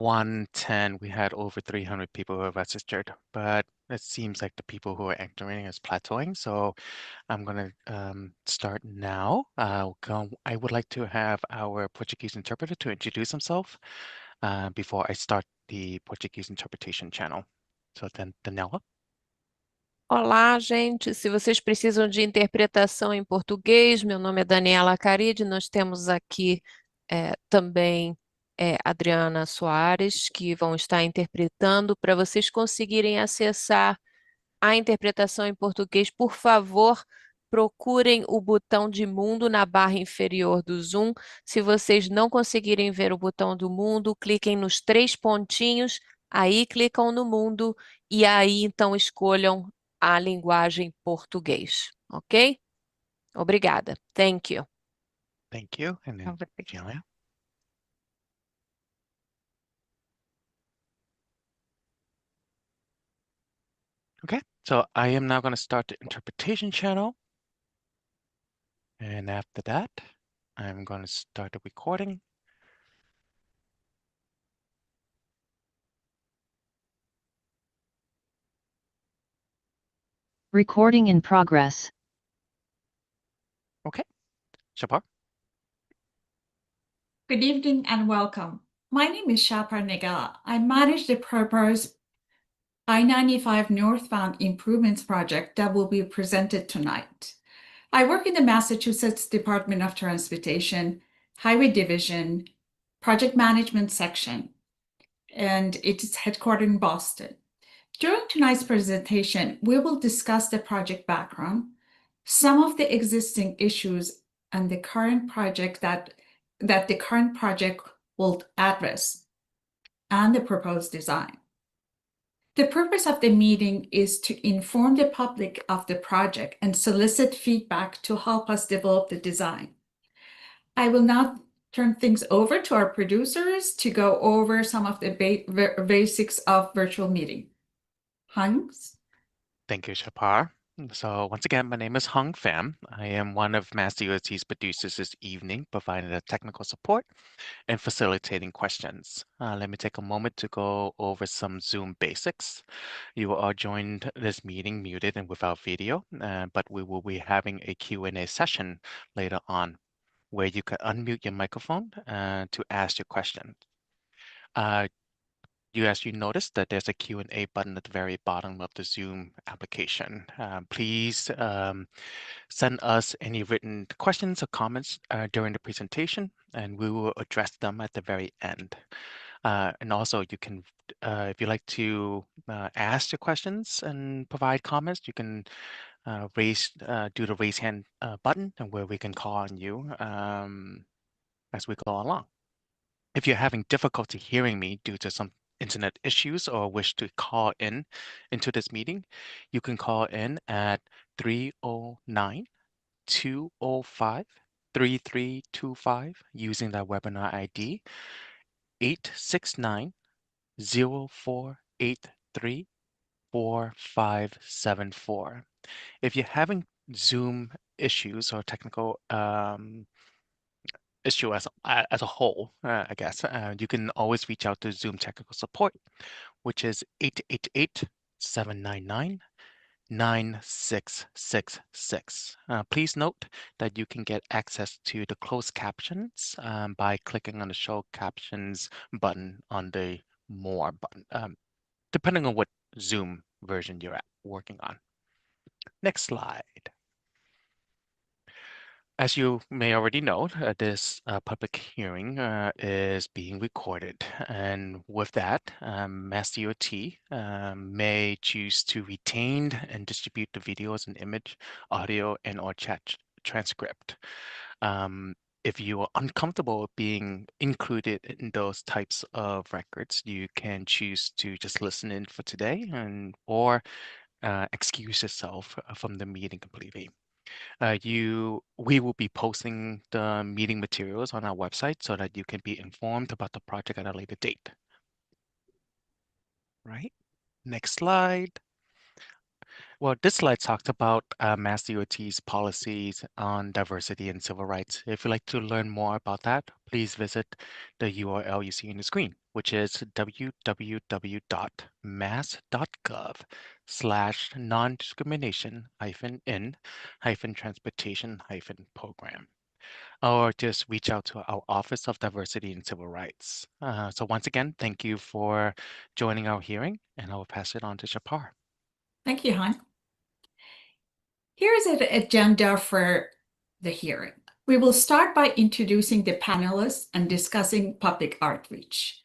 110, we had over 300 people who have registered, but it seems like the people who are entering is plateauing. So I'm going to start now. I would like to have our Portuguese interpreter to introduce himself before I start the Portuguese interpretation channel. So then, Daniela. Olá, gente. Se vocês precisam de interpretação em português, meu nome é Daniela Caride. Nós temos aqui também Adriana Soares, que vão estar interpretando. Para vocês conseguirem acessar a interpretação em português, por favor, procurem o botão de mundo na barra inferior do Zoom. Se vocês não conseguirem ver o botão do mundo, cliquem nos três pontinhos, aí clicam no mundo e aí então escolham a linguagem português, ok? Obrigada. Thank you. Thank you. And then Obrigada. Julia. Okay, so I am now going to start the interpretation channel. And after that, I'm going to start the recording. Recording in progress. Okay, Shapar. Good evening and welcome. My name is Shapar Negala. I manage the proposed I-95 Northbound Improvements Project that will be presented tonight. I work in the Massachusetts Department of Transportation, Highway Division, Project Management Section, and it is headquartered in Boston. During tonight's presentation, we will discuss the project background, some of the existing issues, and the current project that the current project will address, and the proposed design. The purpose of the meeting is to inform the public of the project and solicit feedback to help us develop the design. I will now turn things over to our producers to go over some of the basics of virtual meeting. Hans? Thank you, Shapar. So once again, my name is Hung Pham. I am one of MassDOT's producers this evening, providing the technical support and facilitating questions. Let me take a moment to go over some Zoom basics. You are joined this meeting muted and without video, but we will be having a Q&A session later on where you can unmute your microphone to ask your question. You notice that there's a Q&A button at the very bottom of the Zoom application. Please send us any written questions or comments during the presentation, and we will address them at the very end. And also, you can, if you like to ask your questions and provide comments, you can do the raise hand button, and where we can call on you as we go along. If you're having difficulty hearing me due to some internet issues or wish to call in into this meeting, you can call in at 309-205-3325 using that webinar ID 869-0483-4574. If you're having Zoom issues or technical issue as a whole, I guess, you can always reach out to Zoom technical support, which is 888-799-9666. Please note that you can get access to the closed captions by clicking on the show captions button on the more button, depending on what Zoom version you're working on. Next slide. As you may already know, this public hearing is being recorded. And with that, MassDOT may choose to retain and distribute the videos and image, audio, and or chat transcript. If you are uncomfortable being included in those types of records, you can choose to just listen in for today or excuse yourself from the meeting completely. We will be posting the meeting materials on our website so that you can be informed about the project at a later date. Right? Next slide. Well, this slide talks about Mass DOT's policies on diversity and civil rights. If you'd like to learn more about that, please visit the URL you see on the screen, which is www.mass.gov/non-discrimination-in-transportation-program, or just reach out to our Office of Diversity and Civil Rights. So once again, thank you for joining our hearing, and I will pass it on to Shapar. Thank you, Han. Here's an agenda for the hearing. We will start by introducing the panelists and discussing public outreach.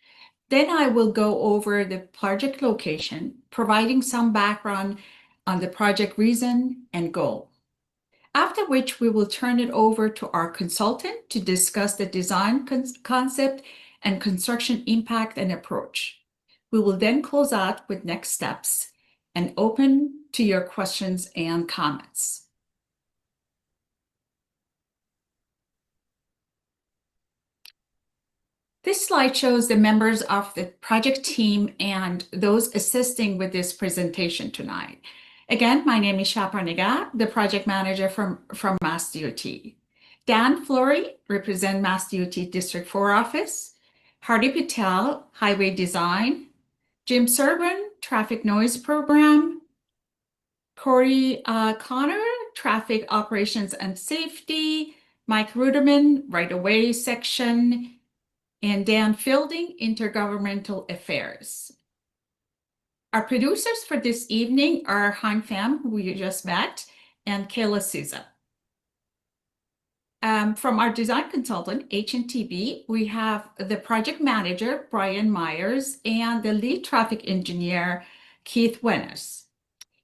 Then I will go over the project location, providing some background on the project reason and goal. After which we will turn it over to our consultant to discuss the design concept and construction impact and approach. We will then close out with next steps and open to your questions and comments. This slide shows the members of the project team and those assisting with this presentation tonight. Again, my name is Shapar Nighat, the project manager from Mass DOT. Dan Flory, represent Mass DOT District 4 office. Hardy Patel, highway design. Jim Serban, traffic noise program. Corey Connor, traffic operations and safety. Mike Ruderman, right-of-way section. And Dan Fielding, intergovernmental affairs. Our producers for this evening are Han Pham, who you just met, and Kayla Souza. From our design consultant, HNTB, we have the project manager, Brian Myers, and the lead traffic engineer, Keith Wennes.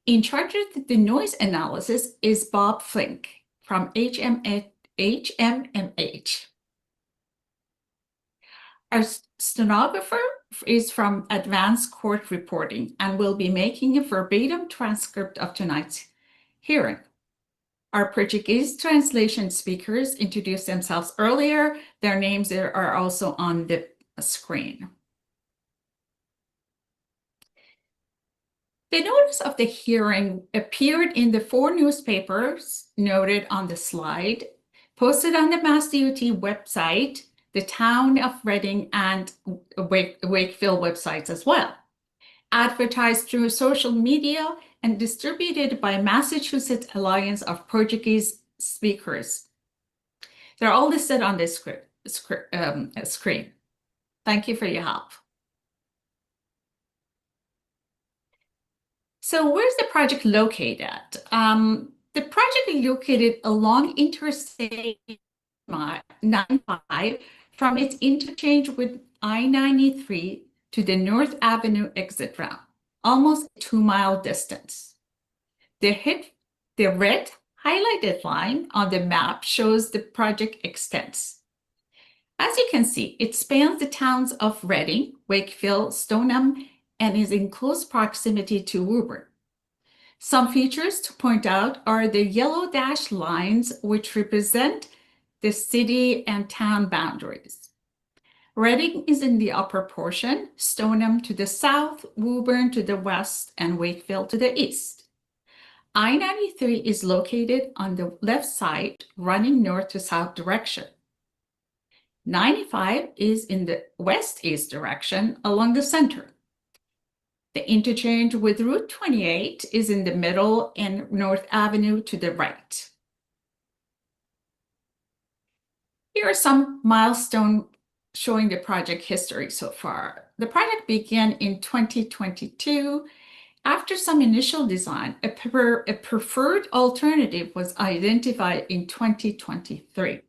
In charge of the noise analysis is Bob Flink from HMMH. Our stenographer is from Advanced Court Reporting and will be making a verbatim transcript of tonight's hearing. Our Portuguese translation speakers introduced themselves earlier. Their names are also on the screen. The notice of the hearing appeared in the 4 newspapers noted on the slide, posted on the Mass DOT website, the Town of Reading and Wakefield websites as well, advertised through social media and distributed by Massachusetts Alliance of Portuguese Speakers. They're all listed on this screen. Thank you for your help. So where's the project located? The project is located along Interstate 95 from its interchange with I-93 to the North Avenue exit route, almost a 2-mile distance. The red highlighted line on the map shows the project extents. As you can see, it spans the towns of Reading, Wakefield, Stoneham, and is in close proximity to Woburn. Some features to point out are the yellow dashed lines, which represent the city and town boundaries. Reading is in the upper portion, Stoneham to the south, Woburn to the west, and Wakefield to the east. I-93 is located on the left side, running north to south direction. 95 is in the west-east direction along the center. The interchange with Route 28 is in the middle and North Avenue to the right. Here are some milestones showing the project history so far. The project began in 2022. After some initial design, a preferred alternative was identified in 2023.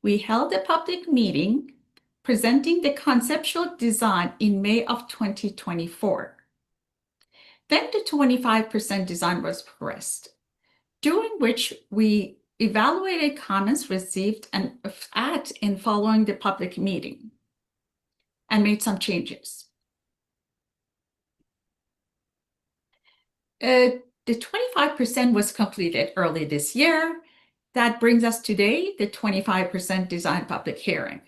We held a public meeting presenting the conceptual design in May of 2024. Then the 25% design was progressed, during which we evaluated comments received and in following the public meeting and made some changes. The 25% was completed early this year. That brings us today, the 25% design public hearing.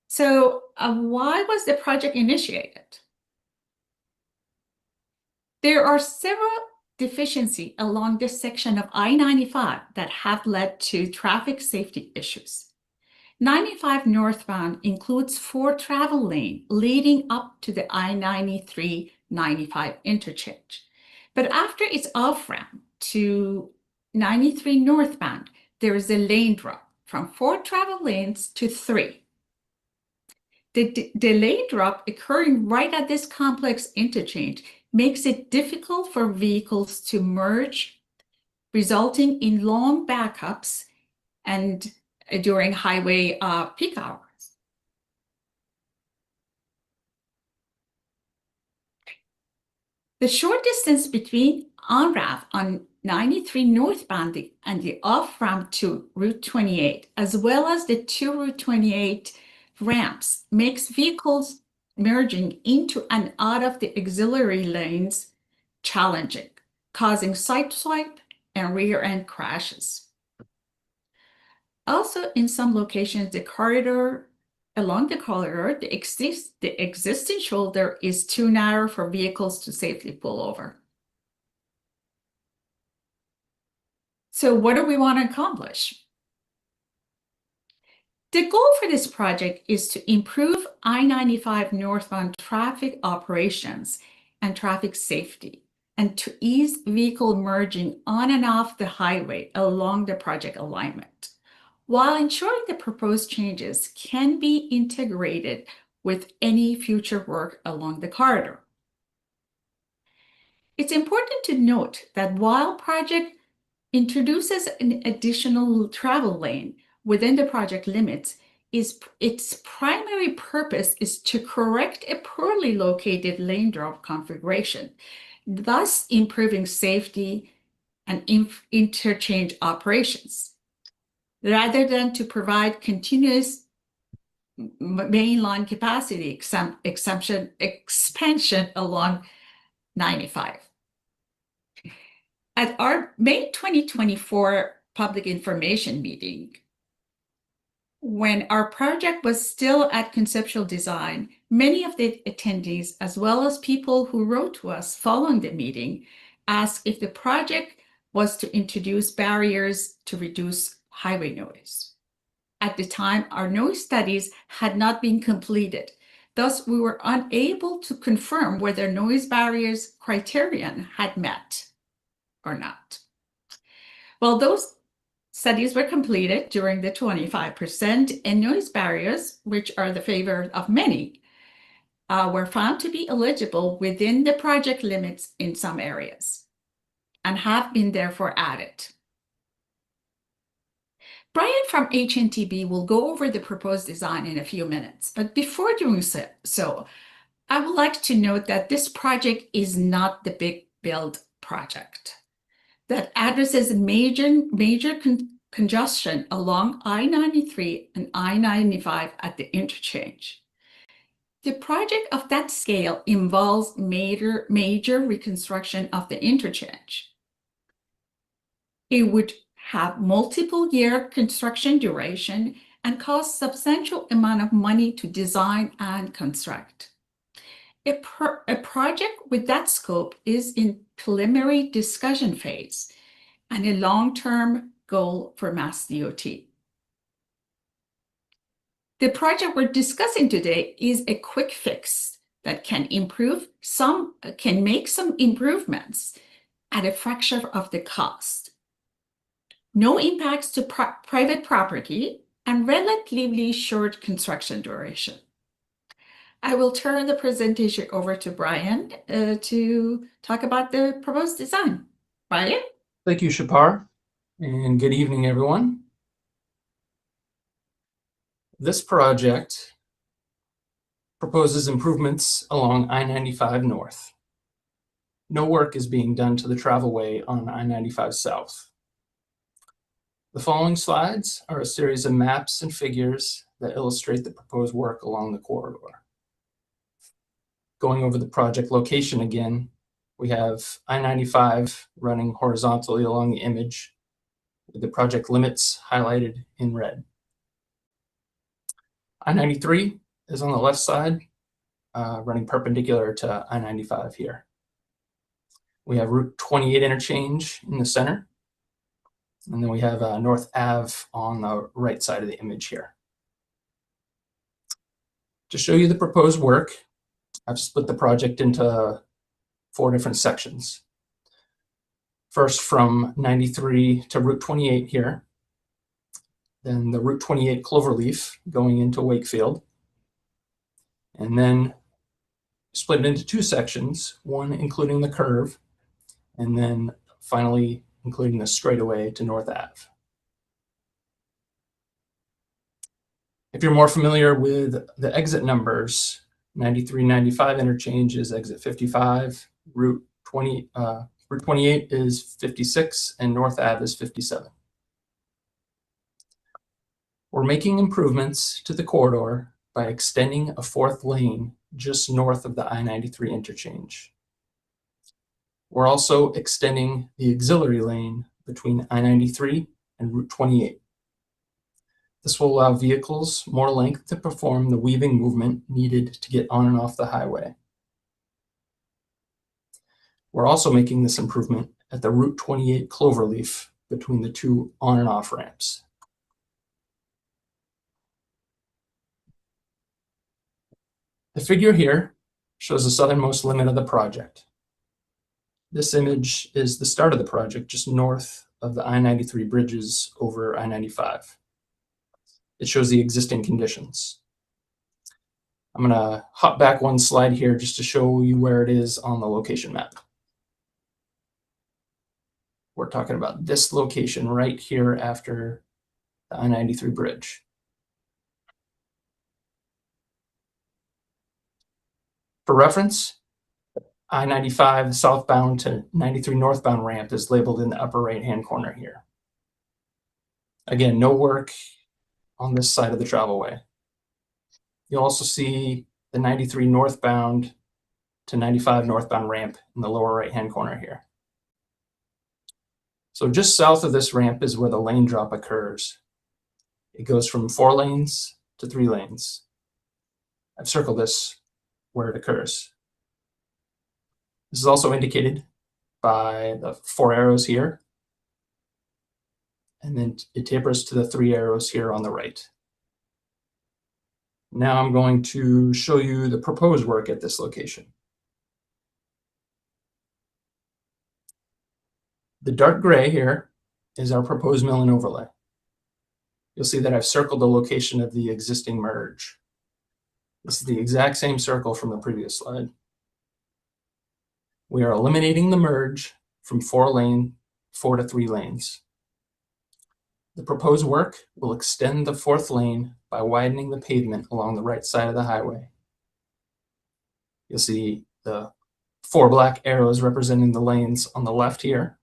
So why was the project initiated? There are several deficiencies along this section of I-95 that have led to traffic safety issues. 95 northbound includes 4 travel lanes leading up to the I-93-95 interchange. But after its off-ramp to 93 northbound, there is a lane drop from 4 travel lanes to 3. The lane drop occurring right at this complex interchange makes it difficult for vehicles to merge, resulting in long backups and during highway peak hours. The short distance between on-ramp on 93 northbound and the off-ramp to Route 28, as well as the 2 Route 28 ramps, makes vehicles merging into and out of the auxiliary lanes challenging, causing side swipe and rear end crashes. Also, in some locations, along the corridor, the existing shoulder is too narrow for vehicles to safely pull over. So what do we want to accomplish? The goal for this project is to improve I-95 northbound traffic operations and traffic safety, and to ease vehicle merging on and off the highway along the project alignment, while ensuring the proposed changes can be integrated with any future work along the corridor. It's important to note that while project introduces an additional travel lane within the project limits, its primary purpose is to correct a poorly located lane drop configuration, thus improving safety and interchange operations, rather than to provide continuous mainline capacity expansion along 95. At our May 2024 public information meeting, when our project was still at conceptual design, many of the attendees, as well as people who wrote to us following the meeting, asked if the project was to introduce barriers to reduce highway noise. At the time, our noise studies had not been completed. Thus, we were unable to confirm whether noise barriers criterion had met or not. Well, those studies were completed during the 25%, and noise barriers, which are the favorite of many, were found to be eligible within the project limits in some areas and have been therefore added. Brian from HNTB will go over the proposed design in a few minutes, but before doing so, I would like to note that this project is not the big build project that addresses major congestion along I-93 and I-95 at the interchange. The project of that scale involves major reconstruction of the interchange. It would have multiple year construction duration and cost substantial amount of money to design and construct. A project with that scope is in preliminary discussion phase and a long-term goal for Mass DOT. The project we're discussing today is a quick fix that can make some improvements at a fraction of the cost. No impacts to private property and relatively short construction duration. I will turn the presentation over to Brian to talk about the proposed design. Brian? Thank you, Shapar, and good evening, everyone. This project proposes improvements along I-95 North. No work is being done to the travelway on I-95 South. The following slides are a series of maps and figures that illustrate the proposed work along the corridor. Going over the project location again, we have I-95 running horizontally along the image, with the project limits highlighted in red. I-93 is on the left side, running perpendicular to I-95 here. We have Route 28 interchange in the center. And then we have North Ave on the right side of the image here. To show you the proposed work, I've split the project into 4 different sections. First, from 93 to Route 28 here. Then the Route 28 Cloverleaf going into Wakefield. And then split it into 2 sections, one including the curve, and then finally including the straightaway to North Ave. If you're more familiar with the exit numbers, 93-95 interchange is exit 55, Route 28 is 56, and North Ave is 57. We're making improvements to the corridor by extending a 4th lane just north of the I-93 interchange. We're also extending the auxiliary lane between I-93 and Route 28. This will allow vehicles more length to perform the weaving movement needed to get on and off the highway. We're also making this improvement at the Route 28 Cloverleaf between the 2 on and off ramps. The figure here shows the southernmost limit of the project. This image is the start of the project just north of the I-93 bridges over I-95. It shows the existing conditions. I'm going to hop back 1 slide here just to show you where it is on the location map. We're talking about this location right here after the I-93 bridge. For reference, I-95 southbound to 93 northbound ramp is labeled in the upper right-hand corner here. Again, no work on this side of the travelway. You'll also see the 93 northbound to 95 northbound ramp in the lower right-hand corner here. So just south of this ramp is where the lane drop occurs. It goes from 4 lanes to 3 lanes. I've circled this where it occurs. This is also indicated by the 4 arrows here. And then it tapers to the 3 arrows here on the right. Now I'm going to show you the proposed work at this location. The dark gray here is our proposed mill and overlay. You'll see that I've circled the location of the existing merge. This is the exact same circle from the previous slide. We are eliminating the merge from 4 to 3 lanes. The proposed work will extend the 4th lane by widening the pavement along the right side of the highway. You'll see the 4 black arrows representing the lanes on the left here,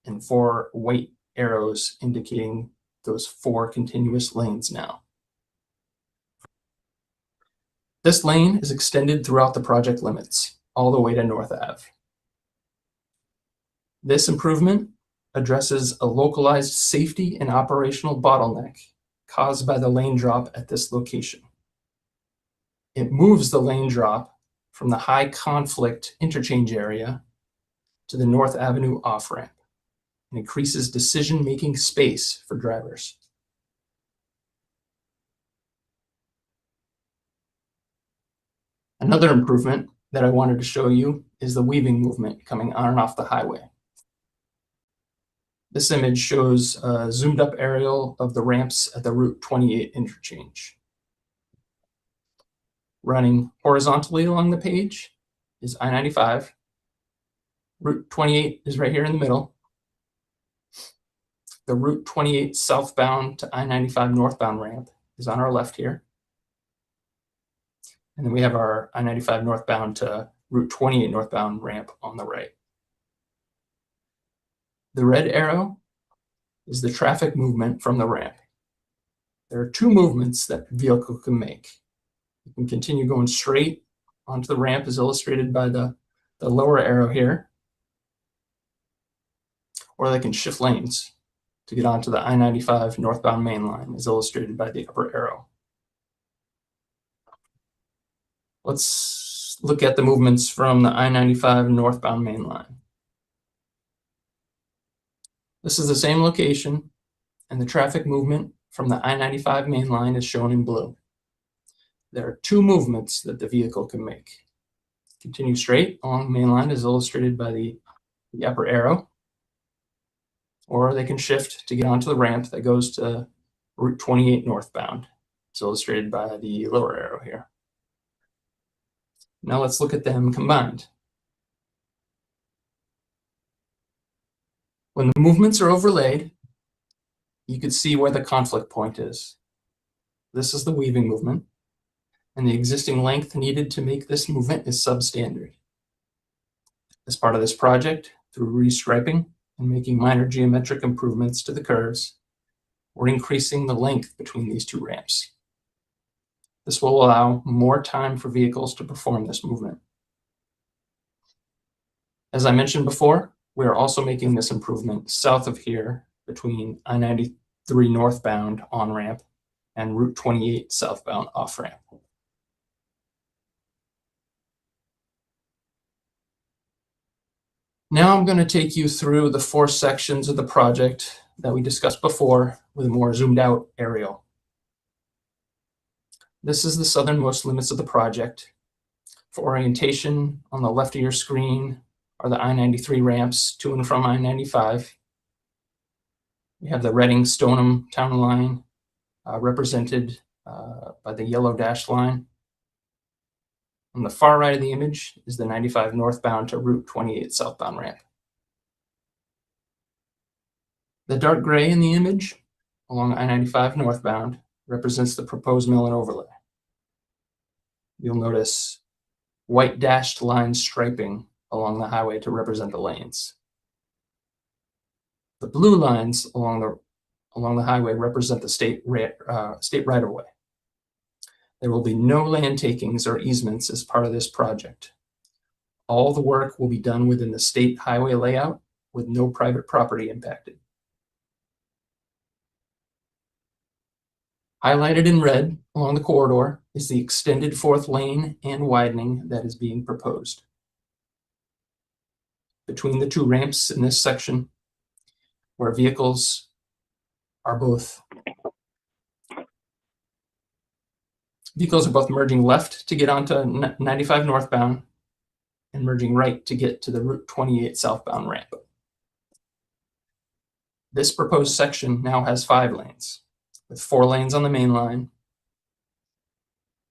and 4 white arrows indicating those 4 continuous lanes now. This lane is extended throughout the project limits, all the way to North Ave. This improvement addresses a localized safety and operational bottleneck caused by the lane drop at this location. It moves the lane drop from the high conflict interchange area to the North Avenue off-ramp and increases decision-making space for drivers. Another improvement that I wanted to show you is the weaving movement coming on and off the highway. This image shows a zoomed up aerial of the ramps at the Route 28 interchange. Running horizontally along the page is I-95. Route 28 is right here in the middle. The Route 28 southbound to I-95 northbound ramp is on our left here. And then we have our I-95 northbound to Route 28 northbound ramp on the right. The red arrow is the traffic movement from the ramp. There are 2 movements that a vehicle can make. You can continue going straight onto the ramp, as illustrated by the lower arrow here, or they can shift lanes to get onto the I-95 northbound main line, as illustrated by the upper arrow. Let's look at the movements from the I-95 northbound main line. This is the same location, and the traffic movement from the I-95 main line is shown in blue. There are two movements that the vehicle can make. Continue straight along the main line as illustrated by the upper arrow, or they can shift to get onto the ramp that goes to Route 28 northbound. It's illustrated by the lower arrow here. Now let's look at them combined. When the movements are overlaid, you can see where the conflict point is. This is the weaving movement, and the existing length needed to make this movement is substandard. As part of this project, through restriping and making minor geometric improvements to the curves, we're increasing the length between these two ramps. This will allow more time for vehicles to perform this movement. As I mentioned before, we are also making this improvement south of here between I-93 northbound on-ramp and Route 28 southbound off-ramp. Now I'm going to take you through the 4 sections of the project that we discussed before with a more zoomed out aerial. This is the southernmost limits of the project. For orientation, on the left of your screen are the I-93 ramps to and from I-95. We have the Reading-Stoneham town line represented by the yellow dashed line. On the far right of the image is the 95 northbound to Route 28 southbound ramp. The dark gray in the image along I-95 northbound represents the proposed mill and overlay. You'll notice white dashed line striping along the highway to represent the lanes. The blue lines along the highway represent the state right-of-way. There will be no land takings or easements as part of this project. All the work will be done within the state highway layout with no private property impacted. Highlighted in red along the corridor is the extended 4th lane and widening that is being proposed. Between the 2 ramps in this section, where vehicles are both merging left to get onto 95 northbound and merging right to get to the Route 28 southbound ramp. This proposed section now has 5 lanes, with 4 lanes on the main line.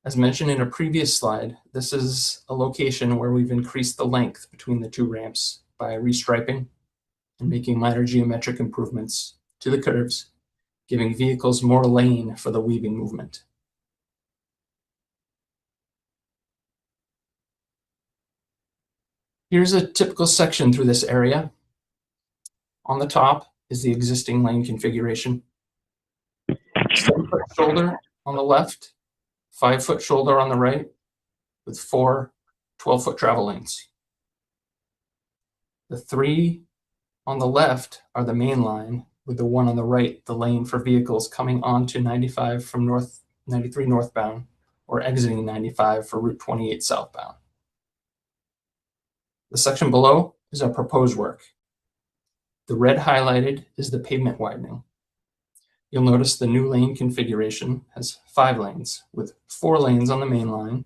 As mentioned in a previous slide, this is a location where we've increased the length between the 2 ramps by restriping and making minor geometric improvements to the curves, giving vehicles more lane for the weaving movement. Here's a typical section through this area. On the top is the existing lane configuration. 7-foot shoulder on the left, 5-foot shoulder on the right, with 4 12-foot travel lanes. The 3 on the left are the main line, with the 1 on the right, the lane for vehicles coming onto 95 from 93 northbound or exiting 95 for Route 28 southbound. The section below is our proposed work. The red highlighted is the pavement widening. You'll notice the new lane configuration has 5 lanes, with 4 lanes on the main line,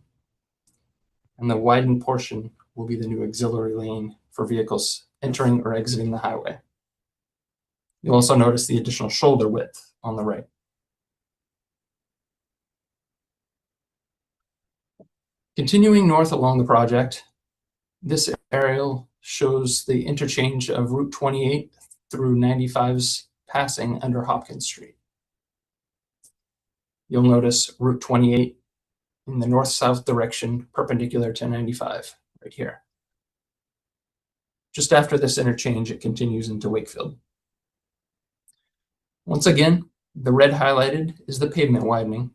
and the widened portion will be the new auxiliary lane for vehicles entering or exiting the highway. You'll also notice the additional shoulder width on the right. Continuing north along the project, this aerial shows the interchange of Route 28 through 95's passing under Hopkins Street. You'll notice Route 28 in the north-south direction perpendicular to 95 right here. Just after this interchange, it continues into Wakefield. Once again, the red highlighted is the pavement widening,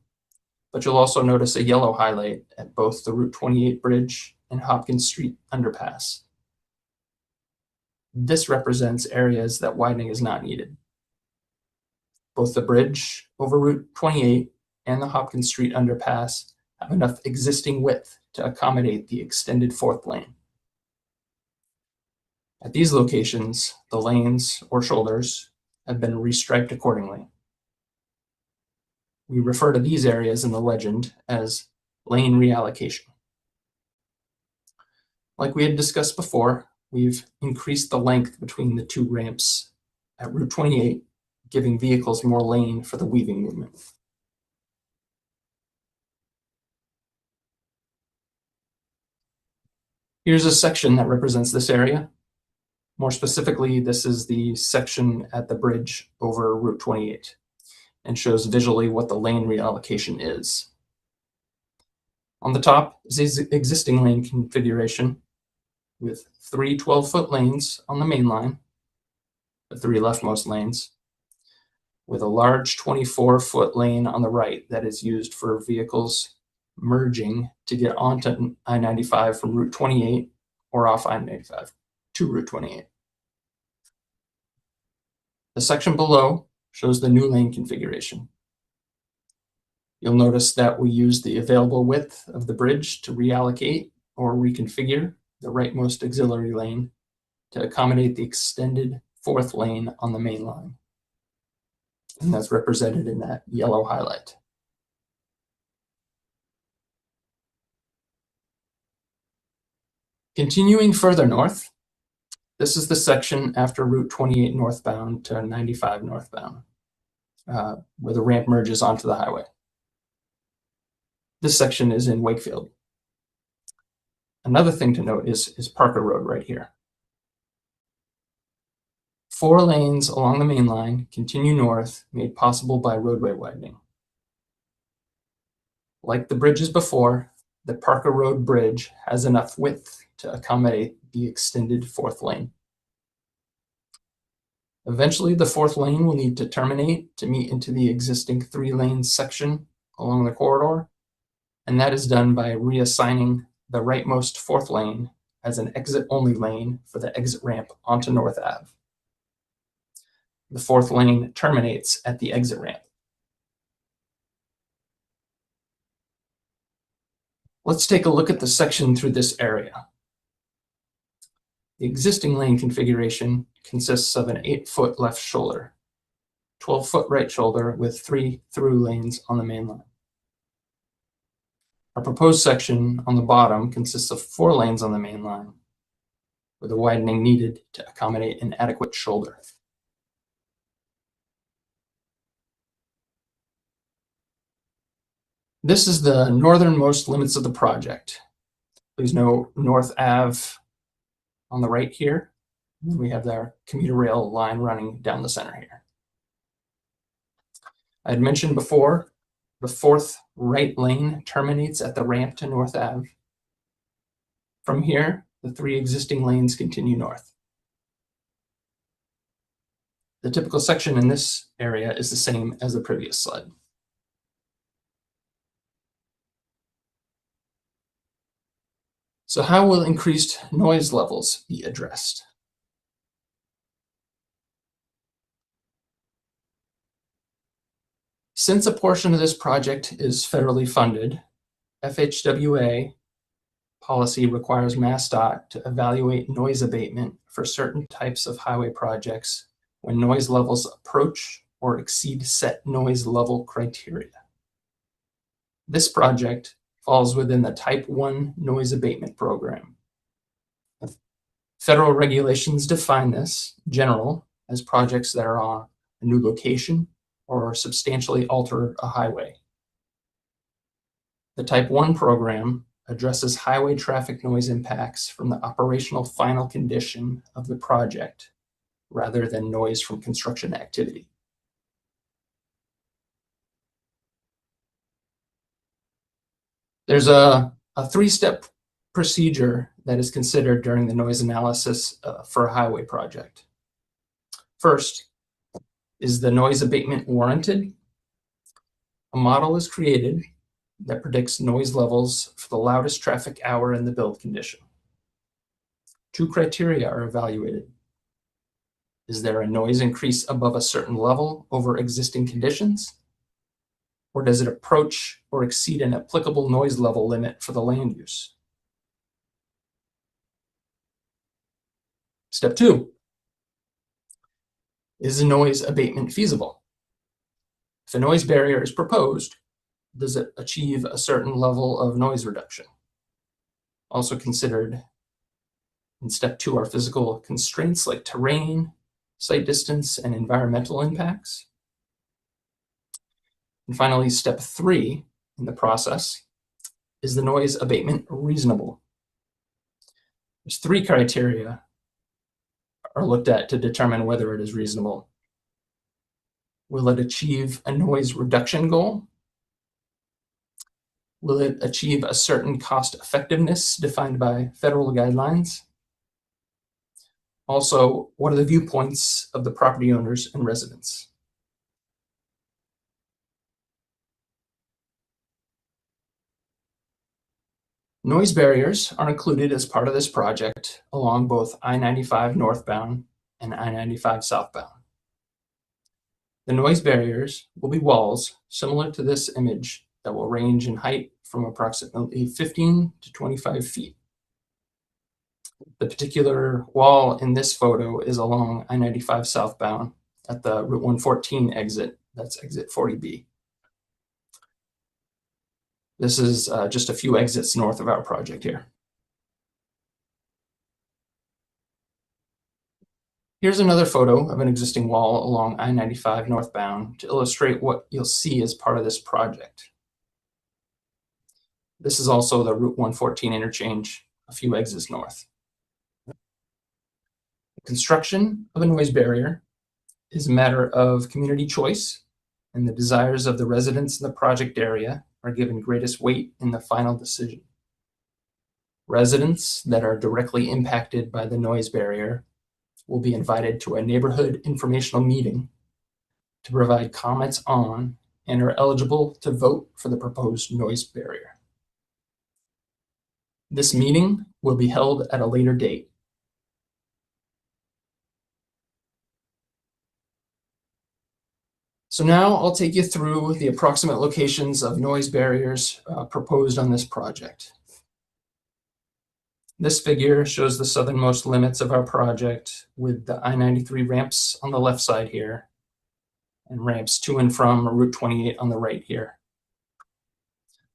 but you'll also notice a yellow highlight at both the Route 28 bridge and Hopkins Street underpass. This represents areas that widening is not needed. Both the bridge over Route 28 and the Hopkins Street underpass have enough existing width to accommodate the extended fourth lane. At these locations, the lanes or shoulders have been restriped accordingly. We refer to these areas in the legend as lane reallocation. Like we had discussed before, we've increased the length between the two ramps at Route 28, giving vehicles more lane for the weaving movement. Here's a section that represents this area. More specifically, this is the section at the bridge over Route 28 and shows visually what the lane reallocation is. On the top is the existing lane configuration with three 12-foot lanes on the main line, the three leftmost lanes, with a large 24-foot lane on the right that is used for vehicles merging to get onto I-95 from Route 28 or off I-95 to Route 28. The section below shows the new lane configuration. You'll notice that we use the available width of the bridge to reallocate or reconfigure the rightmost auxiliary lane to accommodate the extended fourth lane on the main line. And that's represented in that yellow highlight. Continuing further north, this is the section after Route 28 northbound to 95 northbound, where the ramp merges onto the highway. This section is in Wakefield. Another thing to note is Parker Road right here. 4 lanes along the main line continue north, made possible by roadway widening. Like the bridges before, the Parker Road Bridge has enough width to accommodate the extended fourth lane. Eventually, the fourth lane will need to terminate to meet into the existing 3-lane section along the corridor, and that is done by reassigning the rightmost fourth lane as an exit-only lane for the exit ramp onto North Ave. The fourth lane terminates at the exit ramp. Let's take a look at the section through this area. The existing lane configuration consists of an 8-foot left shoulder, 12-foot right shoulder with 3 through lanes on the main line. Our proposed section on the bottom consists of 4 lanes on the main line, with a widening needed to accommodate an adequate shoulder. This is the northernmost limits of the project. Please note North Ave on the right here. We have our commuter rail line running down the center here. I had mentioned before, the fourth right lane terminates at the ramp to North Ave. From here, the 3 existing lanes continue north. The typical section in this area is the same as the previous slide. So how will increased noise levels be addressed? Since a portion of this project is federally funded, FHWA policy requires MassDOT to evaluate noise abatement for certain types of highway projects when noise levels approach or exceed set noise level criteria. This project falls within the Type 1 noise abatement program. Federal regulations define this, general, as projects that are on a new location or substantially alter a highway. The Type 1 program addresses highway traffic noise impacts from the operational final condition of the project rather than noise from construction activity. There's a 3-step procedure that is considered during the noise analysis for a highway project. First, is the noise abatement warranted? A model is created that predicts noise levels for the loudest traffic hour in the build condition. 2 criteria are evaluated. Is there a noise increase above a certain level over existing conditions? or does it approach or exceed an applicable noise level limit for the land use? Step 2. Is a noise abatement feasible? If a noise barrier is proposed, does it achieve a certain level of noise reduction? Also considered in step 2 are physical constraints like terrain, site distance, and environmental impacts. And finally, step 3 in the process, is the noise abatement reasonable? There's 3 criteria are looked at to determine whether it is reasonable. Will it achieve a noise reduction goal? Will it achieve a certain cost effectiveness defined by federal guidelines? Also, what are the viewpoints of the property owners and residents? Noise barriers are included as part of this project along both I-95 northbound and I-95 southbound. The noise barriers will be walls similar to this image that will range in height from approximately 15 to 25 feet. The particular wall in this photo is along I-95 southbound at the Route 114 exit, that's exit 40B. This is just a few exits north of our project here. Here's another photo of an existing wall along I-95 northbound to illustrate what you'll see as part of this project. This is also the Route 114 interchange, a few exits north. The construction of a noise barrier is a matter of community choice, and the desires of the residents in the project area are given greatest weight in the final decision. Residents that are directly impacted by the noise barrier will be invited to a neighborhood informational meeting to provide comments on and are eligible to vote for the proposed noise barrier. This meeting will be held at a later date. So now I'll take you through the approximate locations of noise barriers proposed on this project. This figure shows the southernmost limits of our project with the I-93 ramps on the left side here and ramps to and from Route 28 on the right here.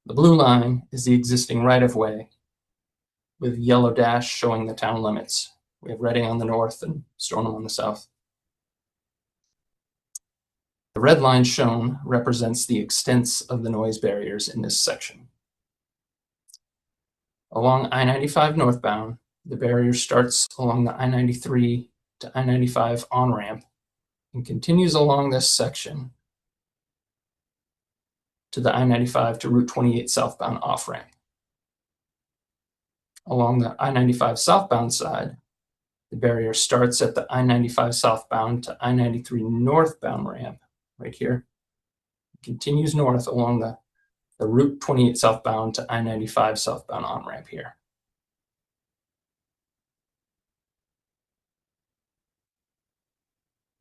The blue line is the existing right-of-way with yellow dash showing the town limits. We have Reading on the north and Stoneham on the south. The red line shown represents the extents of the noise barriers in this section. Along I-95 northbound, the barrier starts along the I-93 to I-95 on-ramp and continues along this section to the I-95 to Route 28 southbound off-ramp. Along the I-95 southbound side, the barrier starts at the I-95 southbound to I-93 northbound ramp right here, continues north along the Route 28 southbound to I-95 southbound on-ramp here.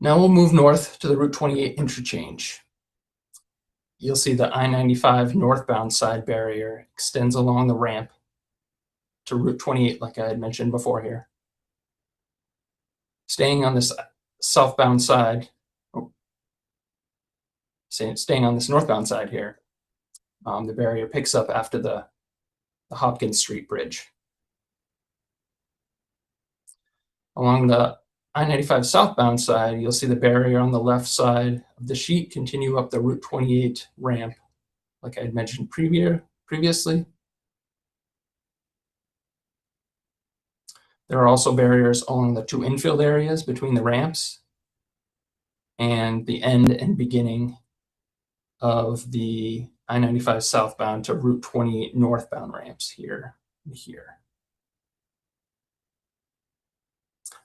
Now we'll move north to the Route 28 interchange. You'll see the I-95 northbound side barrier extends along the ramp to Route 28, like I had mentioned before here. Staying on this southbound side, staying on this northbound side here, the barrier picks up after the Hopkins Street Bridge. Along the I-95 southbound side, you'll see the barrier on the left side of the sheet continue up the Route 28 ramp, like I had mentioned previously. There are also barriers along the 2 infield areas between the ramps and the end and beginning of the I-95 southbound to Route 28 northbound ramps here and here.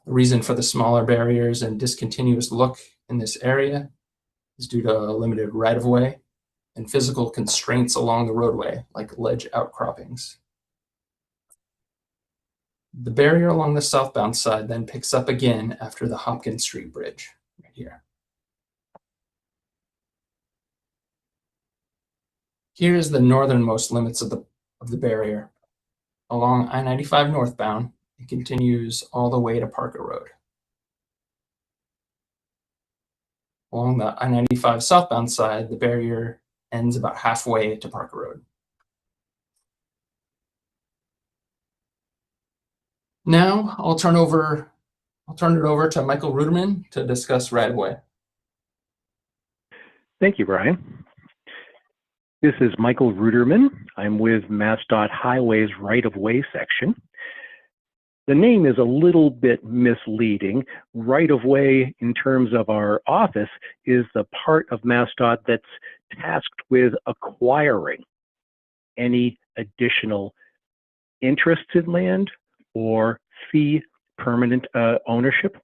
The reason for the smaller barriers and discontinuous look in this area is due to a limited right-of-way and physical constraints along the roadway, like ledge outcroppings. The barrier along the southbound side then picks up again after the Hopkins Street Bridge, right here. Here is the northernmost limits of the barrier. Along I-95 northbound, it continues all the way to Parker Road. Along the I-95 southbound side, the barrier ends about halfway to Parker Road. Now I'll turn it over to Michael Ruderman to discuss right-of-way. Thank you, Brian. This is Michael Ruderman. I'm with MassDOT Highways right-of-way section. The name is a little bit misleading. Right-of-way, in terms of our office, is the part of MassDOT that's tasked with acquiring any additional interests in land or fee permanent ownership,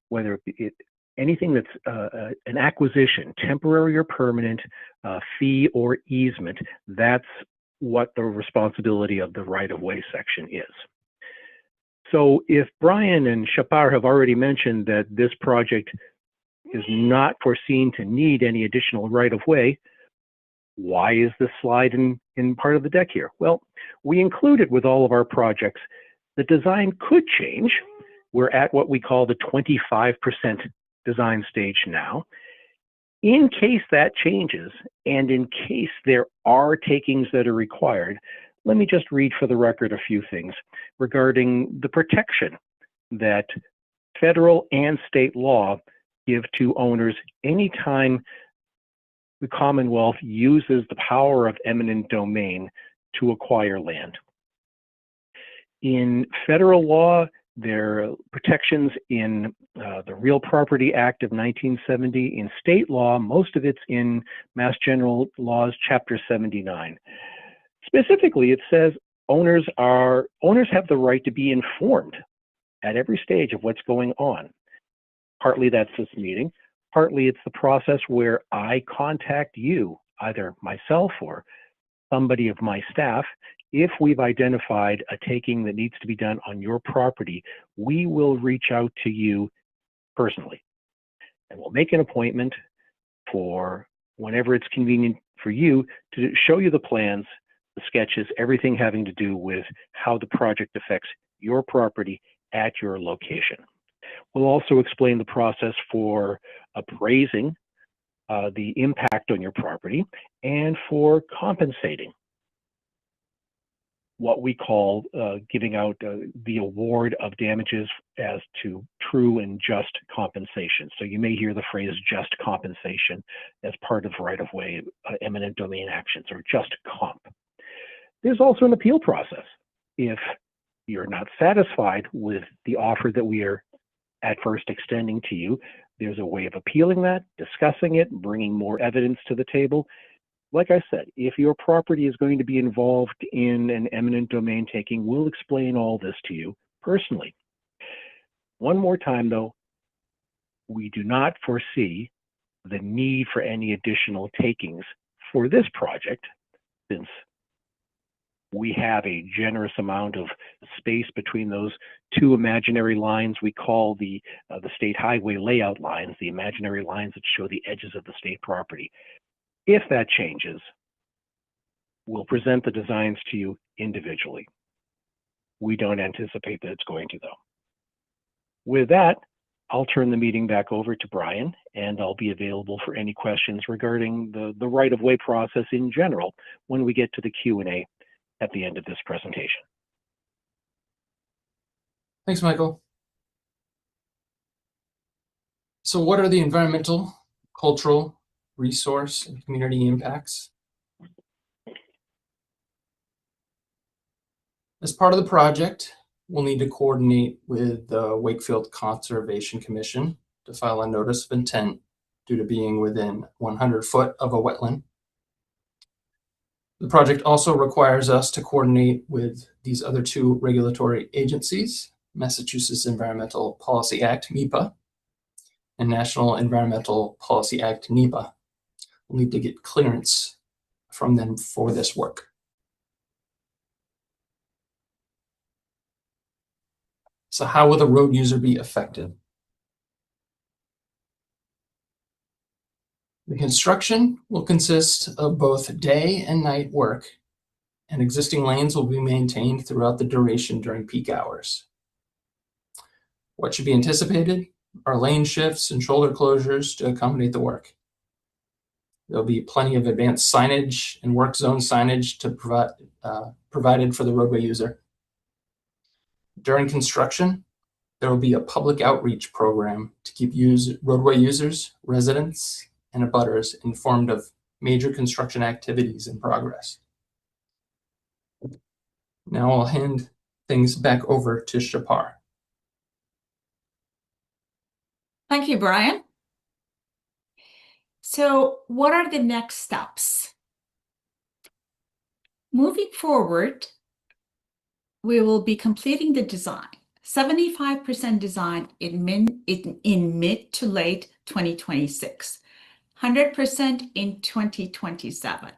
whether it be anything that's an acquisition, temporary or permanent, fee or easement. That's what the responsibility of the right-of-way section is. So if Brian and Shapar have already mentioned that this project is not foreseen to need any additional right-of-way, why is this slide in part of the deck here? Well, we included with all of our projects, the design could change. We're at what we call the 25% design stage now. In case that changes, and in case there are takings that are required, let me just read for the record a few things regarding the protection that federal and state law give to owners anytime the Commonwealth uses the power of eminent domain to acquire land. In federal law, there are protections in the Real Property Act of 1970. In state law, most of it's in Mass General Laws, Chapter 79. Specifically, it says owners have the right to be informed at every stage of what's going on. Partly that's this meeting, partly it's the process where I contact you, either myself or somebody of my staff. If we've identified a taking that needs to be done on your property, we will reach out to you personally, and we'll make an appointment for whenever it's convenient for you to show you the plans, the sketches, everything having to do with how the project affects your property at your location. We'll also explain the process for appraising the impact on your property and for compensating, what we call giving out the award of damages as to true and just compensation. So you may hear the phrase just compensation as part of right-of-way eminent domain actions, or just comp. There's also an appeal process. If you're not satisfied with the offer that we are at first extending to you, there's a way of appealing that, discussing it, bringing more evidence to the table. Like I said, if your property is going to be involved in an eminent domain taking, we'll explain all this to you personally. One more time though, we do not foresee the need for any additional takings for this project, since we have a generous amount of space between those two imaginary lines we call the state highway layout lines, the imaginary lines that show the edges of the state property. If that changes, we'll present the designs to you individually. We don't anticipate that it's going to, though. With that, I'll turn the meeting back over to Brian, and I'll be available for any questions regarding the right-of-way process in general when we get to the Q&A at the end of this presentation. Thanks, Michael. So what are the environmental, cultural, resource, and community impacts? As part of the project, we'll need to coordinate with the Wakefield Conservation Commission to file a notice of intent due to being within 100 foot of a wetland. The project also requires us to coordinate with these other two regulatory agencies, Massachusetts Environmental Policy Act, MEPA, and National Environmental Policy Act, NEPA. We'll need to get clearance from them for this work. So how will the road user be affected? The construction will consist of both day and night work, and existing lanes will be maintained throughout the duration during peak hours. What should be anticipated are lane shifts and shoulder closures to accommodate the work. There'll be plenty of advanced signage and work zone signage to provided for the roadway user. During construction, there will be a public outreach program to keep roadway users, residents, and abutters informed of major construction activities in progress. Now I'll hand things back over to Shapar. Thank you, Brian. So what are the next steps? Moving forward, we will be completing the design. 75% design in mid to late 2026, 100% in 2027.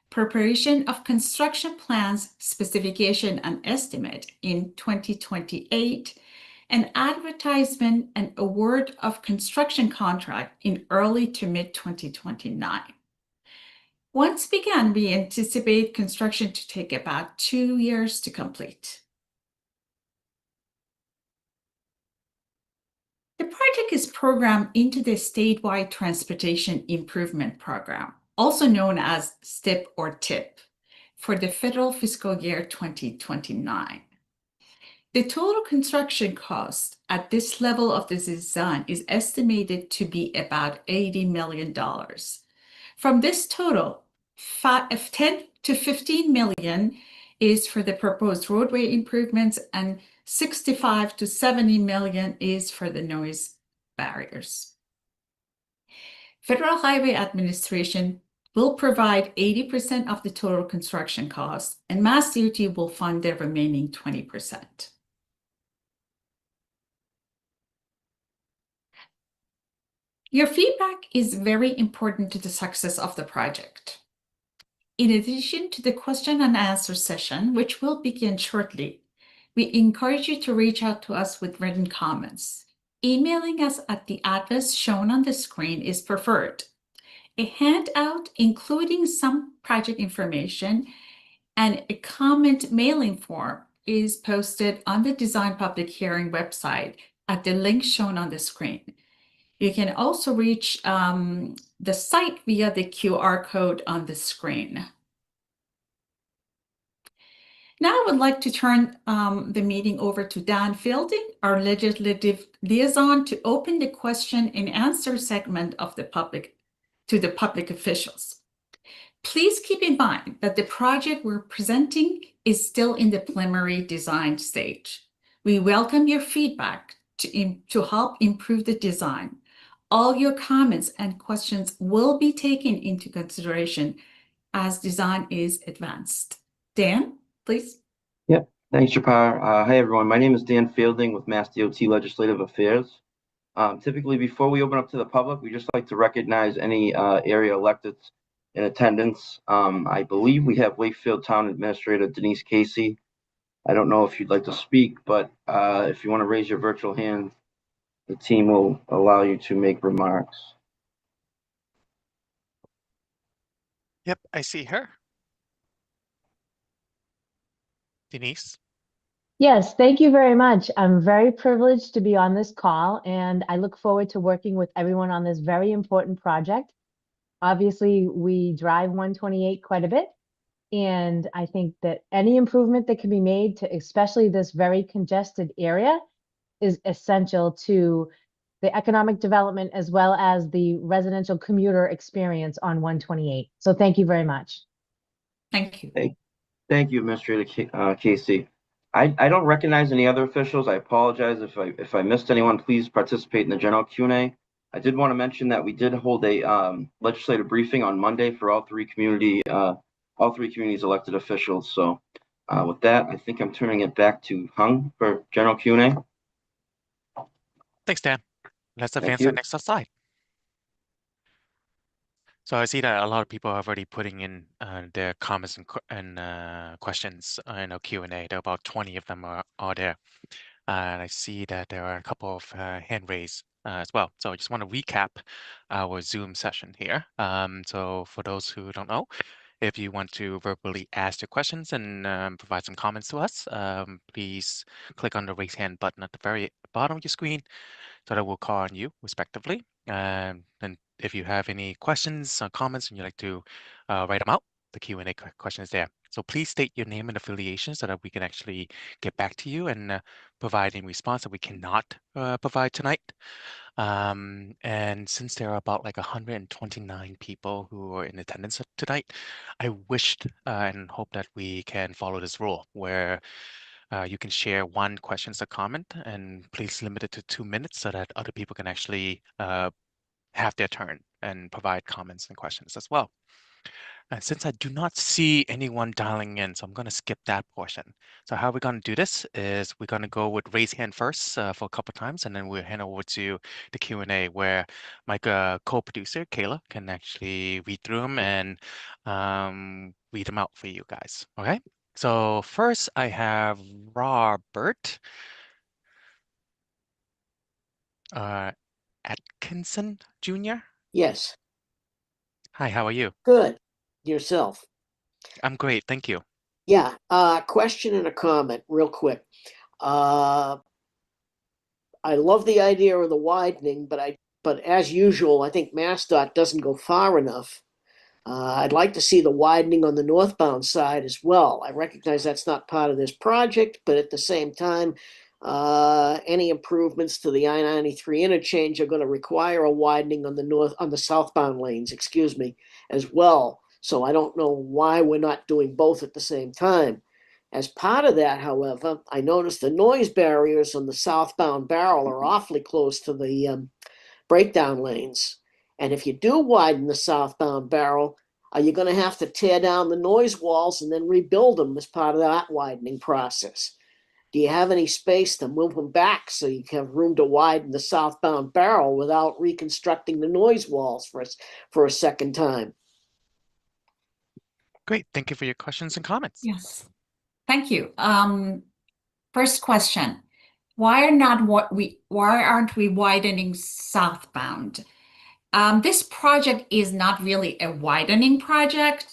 Preparation of construction plans, specification and estimate in 2028, and advertisement and award of construction contract in early to mid 2029. Once begun, we anticipate construction to take about 2 years to complete. The project is programmed into the Statewide Transportation Improvement Program, also known as STIP or TIP, for the federal fiscal year 2029. The total construction cost at this level of the design is estimated to be about $80 million. From this total, 10 to 15 million is for the proposed roadway improvements and 65 to 70 million is for the noise barriers. Federal Highway Administration will provide 80% of the total construction costs, and Mass DOT will fund the remaining 20%. Your feedback is very important to the success of the project. In addition to the question and answer session, which will begin shortly, we encourage you to reach out to us with written comments. Emailing us at the address shown on the screen is preferred. A handout including some project information and a comment mailing form is posted on the Design Public Hearing website at the link shown on the screen. You can also reach the site via the QR code on the screen. Now I would like to turn the meeting over to Dan Fielding, our legislative liaison, to open the question and answer segment of the public officials. Please keep in mind that the project we're presenting is still in the preliminary design stage. We welcome your feedback to help improve the design. All your comments and questions will be taken into consideration as design is advanced. Dan, please. Yep. Thanks, Shapar. Hi, everyone. My name is Dan Fielding with Mass DOT Legislative Affairs. Typically, before we open up to the public, we just like to recognize any area electeds in attendance. I believe we have Wakefield Town Administrator Denise Casey. I don't know if you'd like to speak, but if you want to raise your virtual hand, the team will allow you to make remarks. Yep, I see her. Denise? Yes, thank you very much. I'm very privileged to be on this call, and I look forward to working with everyone on this very important project. Obviously, we drive 128 quite a bit, and I think that any improvement that can be made to especially this very congested area is essential to the economic development as well as the residential commuter experience on 128. So thank you very much. Thank you. Thank you, Administrator Casey. I don't recognize any other officials. I apologize if I missed anyone. Please participate in the general Q&A. I did want to mention that we did hold a legislative briefing on Monday for all three communities elected officials. So with that, I think I'm turning it back to Hung for general Q&A. Thanks, Dan. Let's advance you. the next slide. So I see that a lot of people are already putting in their comments and questions in our Q&A. There are about 20 of them are there. And I see that there are a couple of hand raised as well. So I just want to recap our Zoom session here. So for those who don't know, if you want to verbally ask your questions and provide some comments to us, please click on the raise hand button at the very bottom of your screen so that we'll call on you respectively. And if you have any questions or comments and you'd like to write them out, the Q&A question is there. So please state your name and affiliation so that we can actually get back to you and provide any response that we cannot provide tonight. And since there are about like 129 people who are in attendance tonight, I wished and hope that we can follow this rule where you can share one question or comment, and please limit it to 2 minutes so that other people can actually have their turn and provide comments and questions as well. And since I do not see anyone dialing in, so I'm going to skip that portion. So how we're going to do this is we're going to go with raise hand first for a couple times, and then we'll hand over to the Q&A where my co-producer, Kayla, can actually read through them and read them out for you guys. Okay. So first I have Robert uh, Atkinson Jr. Yes. Hi, how are you? Good. Yourself? I'm great, thank you. Yeah. Question and a comment, real quick. I love the idea of the widening, but as usual, I think MassDOT doesn't go far enough. I'd like to see the widening on the northbound side as well. I recognize that's not part of this project, but at the same time, any improvements to the I-93 interchange are going to require a widening on the southbound lanes, excuse me, as well. So I don't know why we're not doing both at the same time. As part of that, however, I noticed the noise barriers on the southbound barrel are awfully close to the breakdown lanes. And if you do widen the southbound barrel, are you going to have to tear down the noise walls and then rebuild them as part of that widening process? Do you have any space to move them back so you have room to widen the southbound barrel without reconstructing the noise walls for a second time? Great, thank you for your questions and comments. Yes, thank you. First question, why aren't we widening southbound? This project is not really a widening project.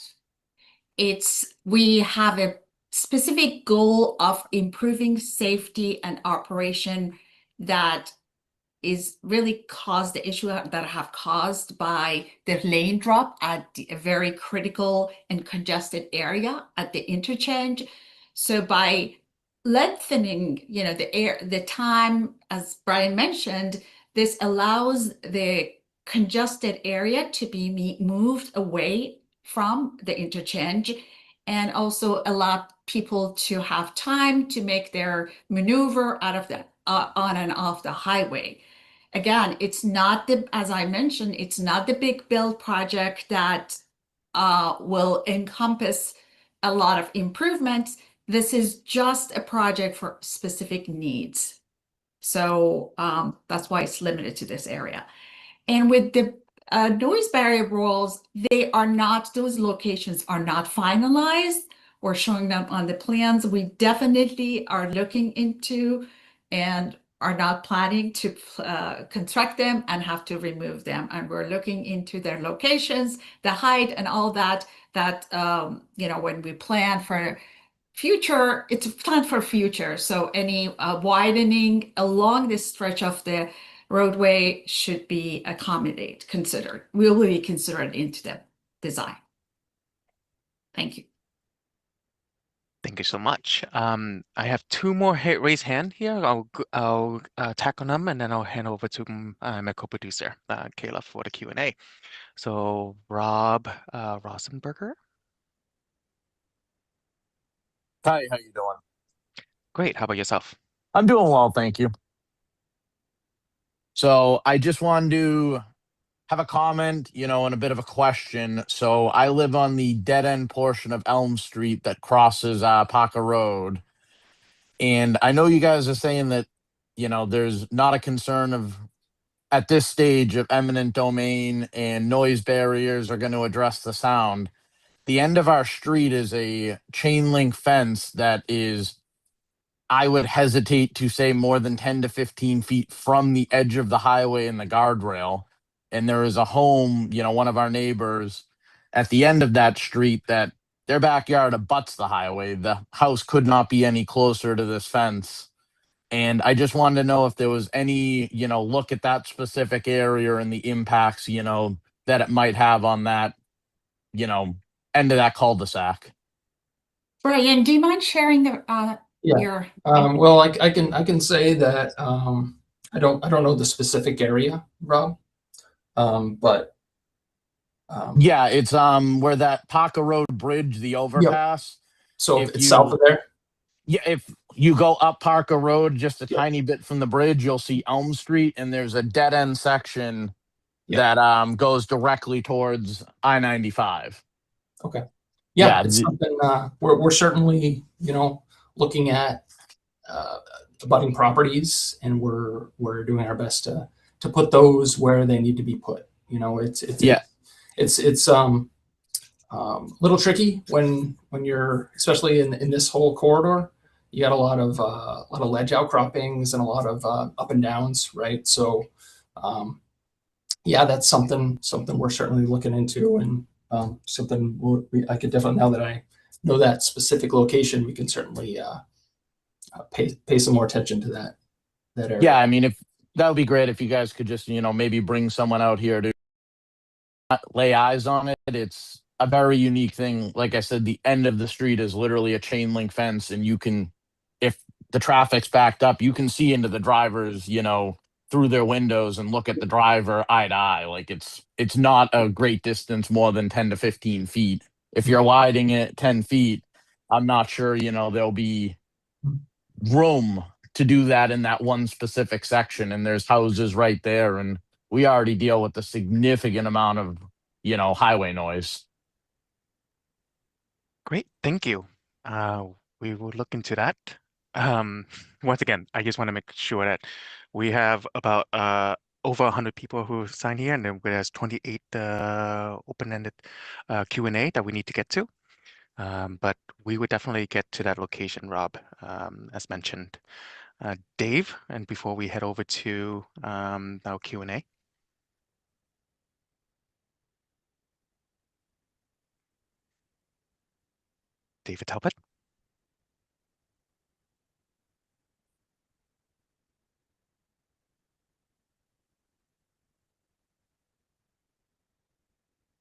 We have a specific goal of improving safety and operation that is really caused the issue that have caused by the lane drop at a very critical and congested area at the interchange. So by lengthening, the time, as Brian mentioned, this allows the congested area to be moved away from the interchange and also allow people to have time to make their maneuver out of the on and off the highway. Again, as I mentioned, it's not the big build project that will encompass a lot of improvements. This is just a project for specific needs. So that's why it's limited to this area. And with the noise barrier rules, those locations are not finalized. We're showing them on the plans. We definitely are looking into and are not planning to construct them and have to remove them. And we're looking into their locations, the height and all that, when we plan for future, it's planned for future. So any widening along this stretch of the roadway should be considered, will be considered into the design. Thank you. Thank you so much. I have two more raised hand here. I'll tackle them and then I'll hand over to my co-producer, Kayla, for the Q&A. So Rob Rosenberger. Hi, how you doing? Great. How about yourself? I'm doing well, thank you. So I just wanted to have a comment, and a bit of a question. So I live on the dead end portion of Elm Street that crosses Parker Road. And I know you guys are saying that, there's not a concern of at this stage of eminent domain and noise barriers are going to address the sound. The end of our street is a chain link fence that is I would hesitate to say more than 10 to 15 feet from the edge of the highway and the guardrail. And there is a home, one of our neighbors at the end of that street that their backyard abuts the highway. The house could not be any closer to this fence. And I just wanted to know if there was any, look at that specific area and the impacts, that it might have on that, end of that cul-de-sac. Brian, do you mind sharing Yeah. your Well, I can say that I don't know the specific area, Rob, but Yeah, it's where that Parker Road Bridge, the yep. overpass. So If it's south of there. Yeah, if you go up Parker Road just a Yep. tiny bit from the bridge, you'll see Elm Street, and there's a dead end section Yep. that goes directly towards I-95. Okay. Yeah, Yeah, it's something we're certainly looking at abutting properties, and we're doing our best to put those where they need to be put. yeah, It's a little tricky when you're, especially in this whole corridor. You got a lot of ledge outcroppings and a lot of up and downs, right? So yeah, that's something we're certainly looking into, and I could definitely, now that I know that specific location, we can certainly pay some more attention to that area. yeah. I mean, if that would be great if you guys could just maybe bring someone out here to lay eyes on it. It's a very unique thing. Like I said, the end of the street is literally a chain link fence, and you can, if the traffic's backed up, you can see into the drivers, through their windows and look at the driver eye to eye. Like it's not a great distance, more than 10 to 15 feet. If you're widening it 10 feet, I'm not sure, there'll be room to do that in that one specific section. And there's houses right there, and we already deal with a significant amount of, highway noise. Great, thank you. We will look into that. Once again, I just want to make sure that we have about over 100 people who signed here, and then there's 28 open-ended Q&A that we need to get to. But we would definitely get to that location, Rob, as mentioned. Dave, and before we head over to our Q&A. David Talbot.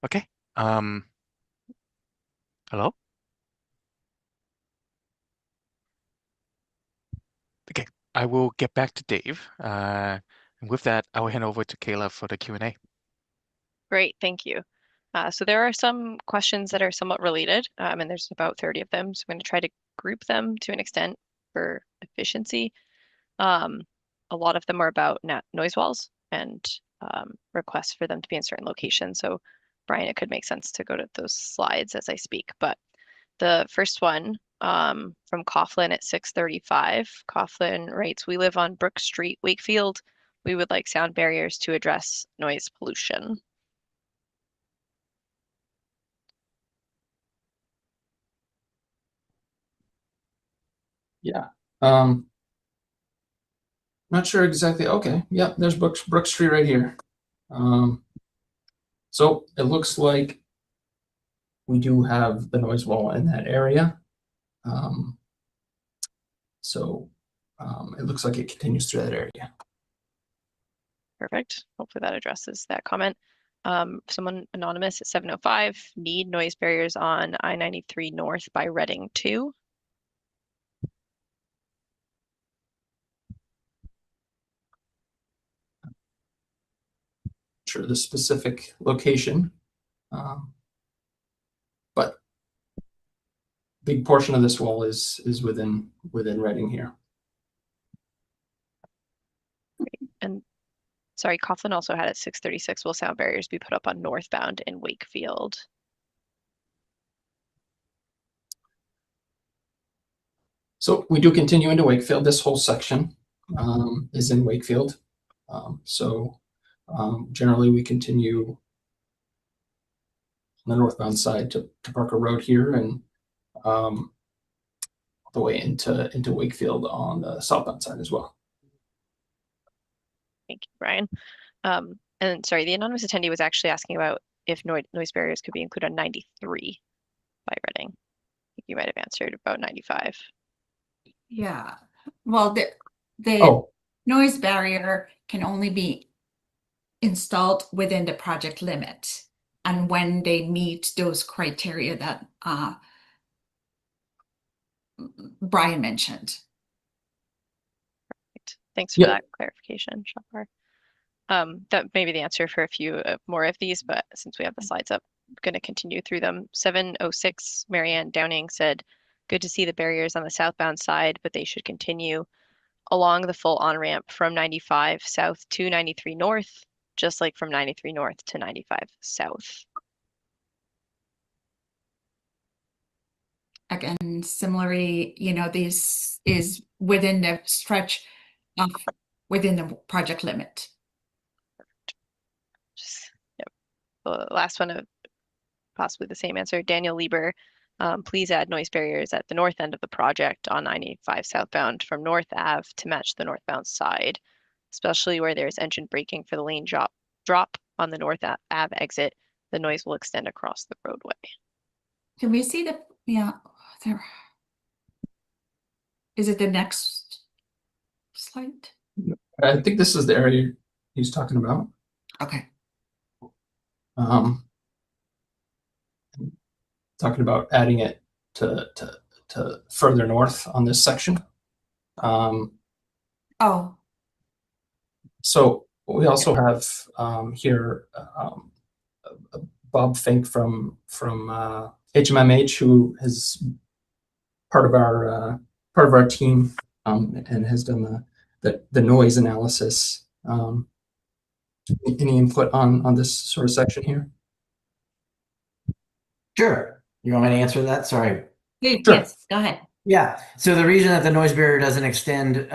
Okay. Hello? Okay, I will get back to Dave. And with that, I will hand over to Kayla for the Q&A. Great, thank you. So there are some questions that are somewhat related, and there's about 30 of them. So I'm going to try to group them to an extent for efficiency. A lot of them are about noise walls and requests for them to be in certain locations. So Brian, it could make sense to go to those slides as I speak. But the first one from Coughlin at 6:35, Coughlin writes, "We live on Brook Street, Wakefield. We would like sound barriers to address noise pollution." Yeah. Not sure exactly. Okay. Yeah, there's Brook Street right here. So it looks like we do have the noise wall in that area. So it looks like it continues through that area. Perfect. Hopefully that addresses that comment. Someone anonymous at 7:05, need noise barriers on I-93 North by Reading 2. Sure, the specific location, but big portion of this wall is within Reading here. And sorry, Coughlin also had at 6:36, will sound barriers be put up on Northbound in Wakefield? So we do continue into Wakefield. This whole section is in Wakefield. Generally we continue on the northbound side to Parker Road here, and the way into Wakefield on the southbound side as well. Thank you, Brian. And sorry, the anonymous attendee was actually asking about if noise barriers could be included on 93 by Reading. I think you might have answered about 95. Yeah. Well, the Oh, noise barrier can only be installed within the project limit and when they meet those criteria that Brian mentioned. Right. Thanks for yeah. that clarification, Shapar. That may be the answer for a few more of these, but since we have the slides up, I'm going to continue through them. 706, Marianne Downing said, good to see the barriers on the southbound side, but they should continue along the full on-ramp from 95 south to 93 north, just like from 93 north to 95 south. Again, similarly, this is within the stretch of within the project limit. Just, yep. The last one of possibly the same answer. Daniel Lieber, please add noise barriers at the north end of the project on 95 southbound from North Ave to match the northbound side, especially where there's engine braking for the lane drop on the North Ave exit. The noise will extend across the roadway. Can we see the, yeah, there. Is it the next slide? I think this is the area he's talking about. Okay. Talking about adding it to further north on this section. Oh, So we also have here Bob Fink from HMMH, who is part of our team and has done the noise analysis. Any input on this sort of section here? Sure. You want me to answer that? Sorry. sure. Yes, go ahead. Yeah. So the reason that the noise barrier doesn't extend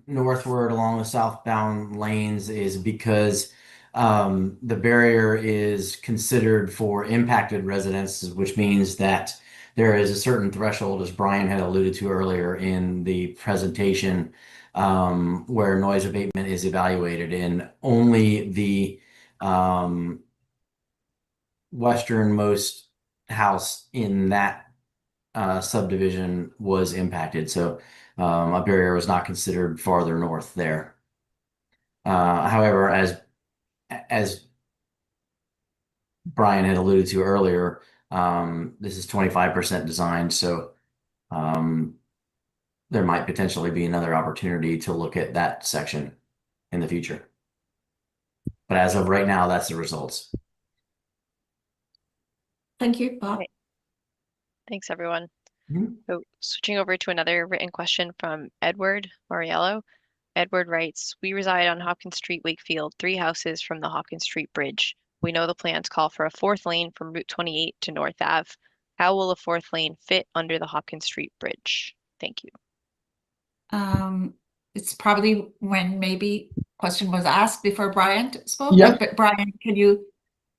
northward along the southbound lanes is because the barrier is considered for impacted residences, which means that there is a certain threshold, as Brian had alluded to earlier in the presentation, where noise abatement is evaluated, and only the westernmost house in that subdivision was impacted. So a barrier was not considered farther north there. However, as Brian had alluded to earlier, this is 25% designed, so there might potentially be another opportunity to look at that section in the future. But as of right now, that's the results. Thank you, Bob. Right. Thanks, everyone. Mhm. So switching over to another written question from Edward Mariello. Edward writes, we reside on Hopkins Street, Wakefield, 3 houses from the Hopkins Street Bridge. We know the plans call for a 4th lane from Route 28 to North Ave. How will a 4th lane fit under the Hopkins Street Bridge? Thank you. It's probably when maybe question was asked before Brian spoke. Yeah. But Brian, can you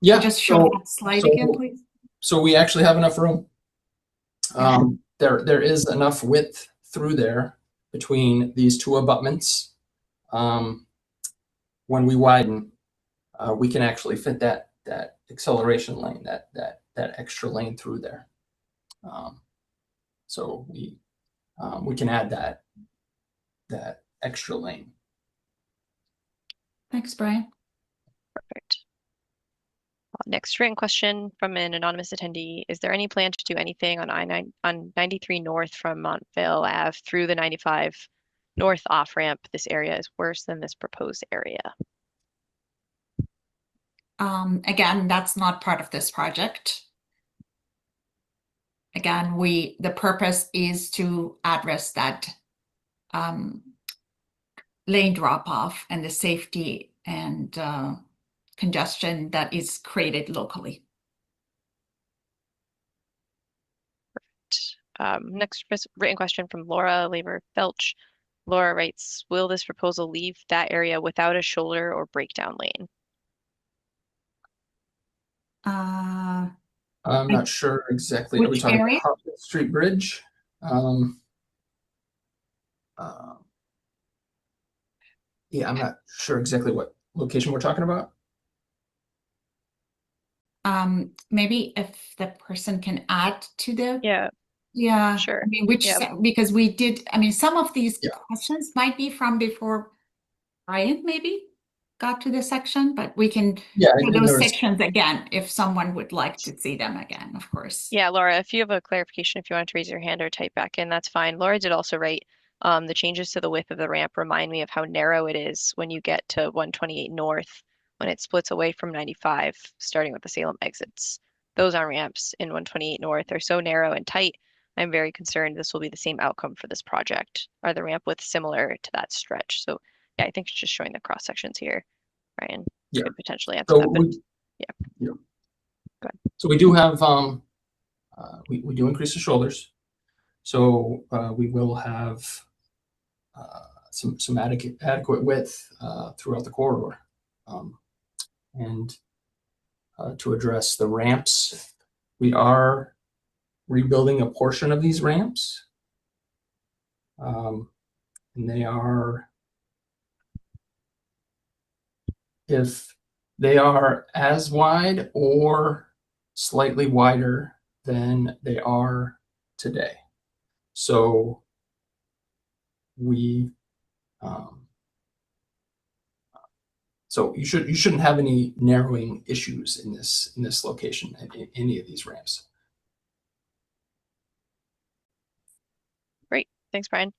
just show that slide again, please? So we actually have enough room. There is enough width through there between these 2 abutments. When we widen, we can actually fit that acceleration lane, that extra lane through there. So we can add that extra lane. Thanks, Brian. Perfect. Next written question from an anonymous attendee. Is there any plan to do anything on 93 North from Montvale Ave through the 95 North off-ramp? This area is worse than this proposed area. Again, that's not part of this project. Again, the purpose is to address that lane drop-off and the safety and congestion that is created locally. Next written question from Laura Labor Felch. Laura writes, will this proposal leave that area without a shoulder or breakdown lane? I'm not sure exactly. Are we Which talking area? about Hopkins Street Bridge? Yeah, I'm not sure exactly what location we're talking about. Maybe if the person can add to the. Yeah, sure. I mean, because we did, I mean, some of these questions might be from before Brian maybe got to the section, but we can do those sections again if someone would like to see them again, of course. Yeah, Laura, if you have a clarification, if you want to raise your hand or type back in, that's fine. Laura did also write the changes to the width of the ramp remind me of how narrow it is when you get to 128 North, when it splits away from 95, starting with the Salem exits. Those on-ramps in 128 North are so narrow and tight, I'm very concerned this will be the same outcome for this project. Are the ramp widths similar to that stretch? So yeah, I think it's just showing the cross sections here. Ryan could potentially answer that, but yeah. Go ahead. So we do have, we do increase the shoulders. So we will have some adequate width throughout the corridor. And to address the ramps, we are rebuilding a portion of these ramps. And they are, if they are as wide or slightly wider than they are today. So we, so you shouldn't have any narrowing issues in this location at any of these ramps. Great, thanks, Brian.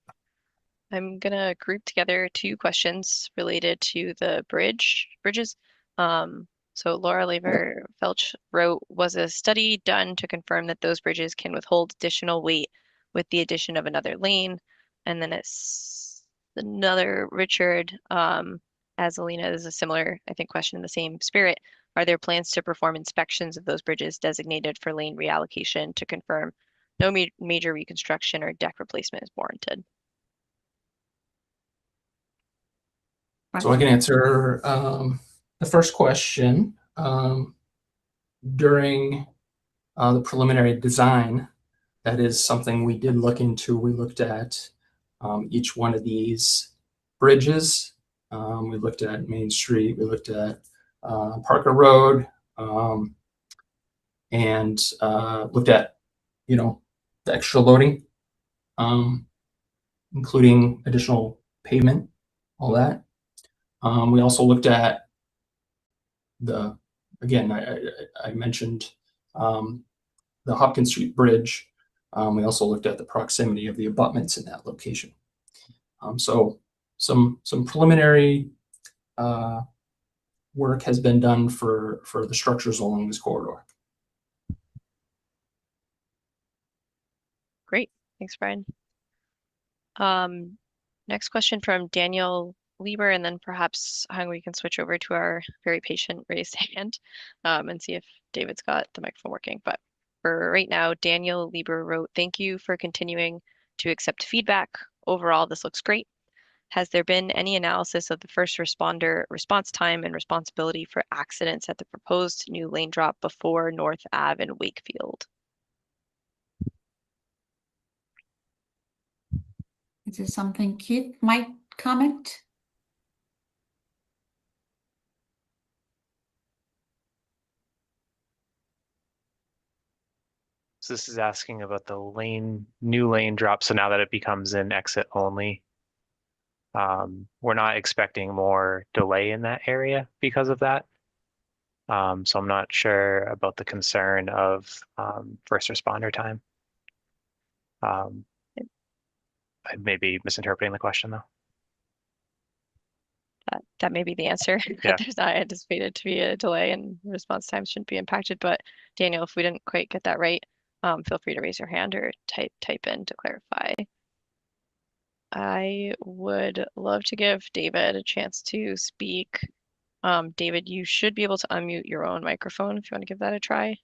I'm gonna group together two questions related to the bridges. So Laura Lever Felch wrote, was a study done to confirm that those bridges can withhold additional weight with the addition of another lane? And then it's another Richard, as Alina is a similar, I think, question in the same spirit. Are there plans to perform inspections of those bridges designated for lane reallocation to confirm no major reconstruction or deck replacement is warranted? So I can answer the first question. During the preliminary design, that is something we did look into. We looked at each one of these bridges. We looked at Main Street. We looked at Parker Road, and looked at, the extra loading, including additional pavement, all that. We also looked at again, I mentioned the Hopkins Street Bridge. We also looked at the proximity of the abutments in that location. So some preliminary work has been done for the structures along this corridor. Great, thanks, Brian. Next question from Daniel Lieber, and then perhaps we can switch over to our very patient raised hand and see if David's got the microphone working. But for right now, Daniel Lieber wrote, thank you for continuing to accept feedback. Overall, this looks great. Has there been any analysis of the first responder response time and responsibility for accidents at the proposed new lane drop before North Ave in Wakefield? Is this something Keith might comment? So this is asking about the new lane drop. So now that it becomes an exit only, we're not expecting more delay in that area because of that. So I'm not sure about the concern of first responder time. I may be misinterpreting the question though. That may be the answer. Yeah. There's not anticipated to be a delay and response times shouldn't be impacted. But Daniel, if we didn't quite get that right, feel free to raise your hand or type in to clarify. I would love to give David a chance to speak. David, you should be able to unmute your own microphone if you want to give that a try.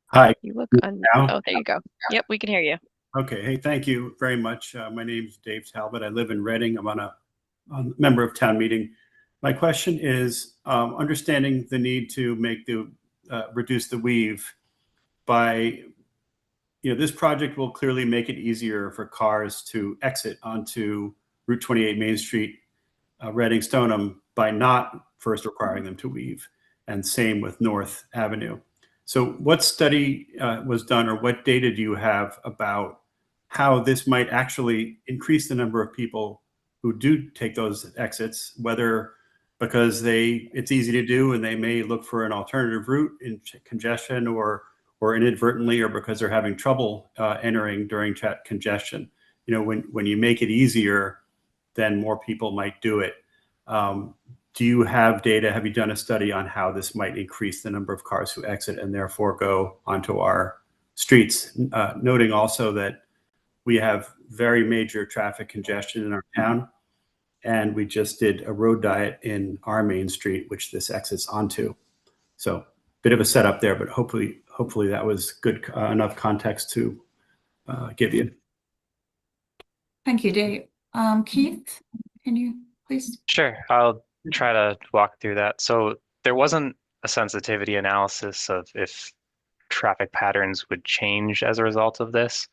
Hi. You look now? Oh, there you go. Yep, we can hear you. Okay. Hey, thank you very much. My name is Dave Talbot. I live in Reading. I'm a member of town meeting. My question is, understanding the need to make reduce the weave by this project will clearly make it easier for cars to exit onto Route 28 Main Street, Reading Stoneham, by not first requiring them to weave, and same with North Avenue. So what study was done, or what data do you have about how this might actually increase the number of people who do take those exits, whether because it's easy to do and they may look for an alternative route in congestion, or inadvertently, or because they're having trouble entering during congestion? When you make it easier, then more people might do it. Do you have data? Have you done a study on how this might increase the number of cars who exit and therefore go onto our streets? Noting also that we have very major traffic congestion in our town, and we just did a road diet in our main street, which this exits onto. So, bit of a setup there, but hopefully that was good enough context to give you. Thank you, Dave. Keith, can you please? Sure, I'll try to walk through that. So there wasn't a sensitivity analysis of if traffic patterns would change as a result of this,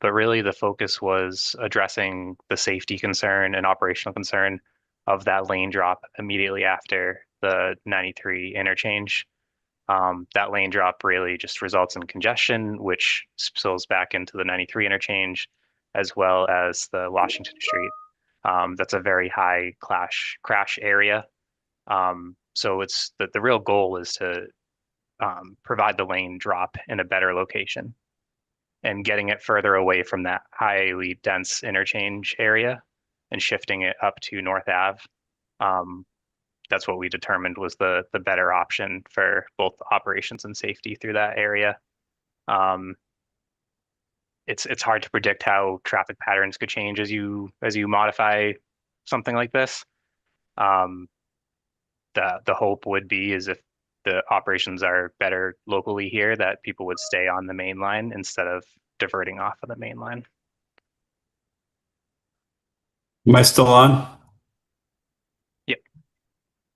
but really the focus was addressing the safety concern and operational concern of that lane drop immediately after the 93 interchange. That lane drop really just results in congestion, which spills back into the 93 interchange, as well as the Washington Street. That's a very high crash area. So it's the real goal is to provide the lane drop in a better location and getting it further away from that highly dense interchange area and shifting it up to North Ave. That's what we determined was the better option for both operations and safety through that area. It's hard to predict how traffic patterns could change as you modify something like this. The hope would be is if the operations are better locally here, that people would stay on the main line instead of diverting off of the main line. Am I still on? Yep.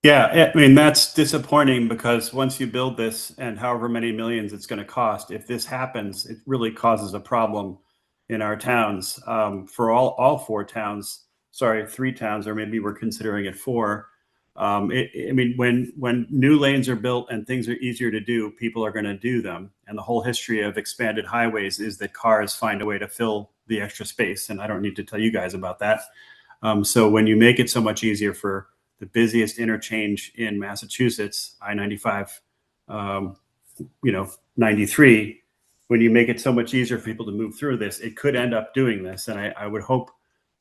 Yeah, I mean, that's disappointing because once you build this and however many millions it's going to cost, if this happens, it really causes a problem in our towns. For all four towns, sorry, three towns, or maybe we're considering it four. I mean, when new lanes are built and things are easier to do, people are going to do them. And the whole history of expanded highways is that cars find a way to fill the extra space. And I don't need to tell you guys about that. So when you make it so much easier for the busiest interchange in Massachusetts, I-95, 93, when you make it so much easier for people to move through this, it could end up doing this. And I would hope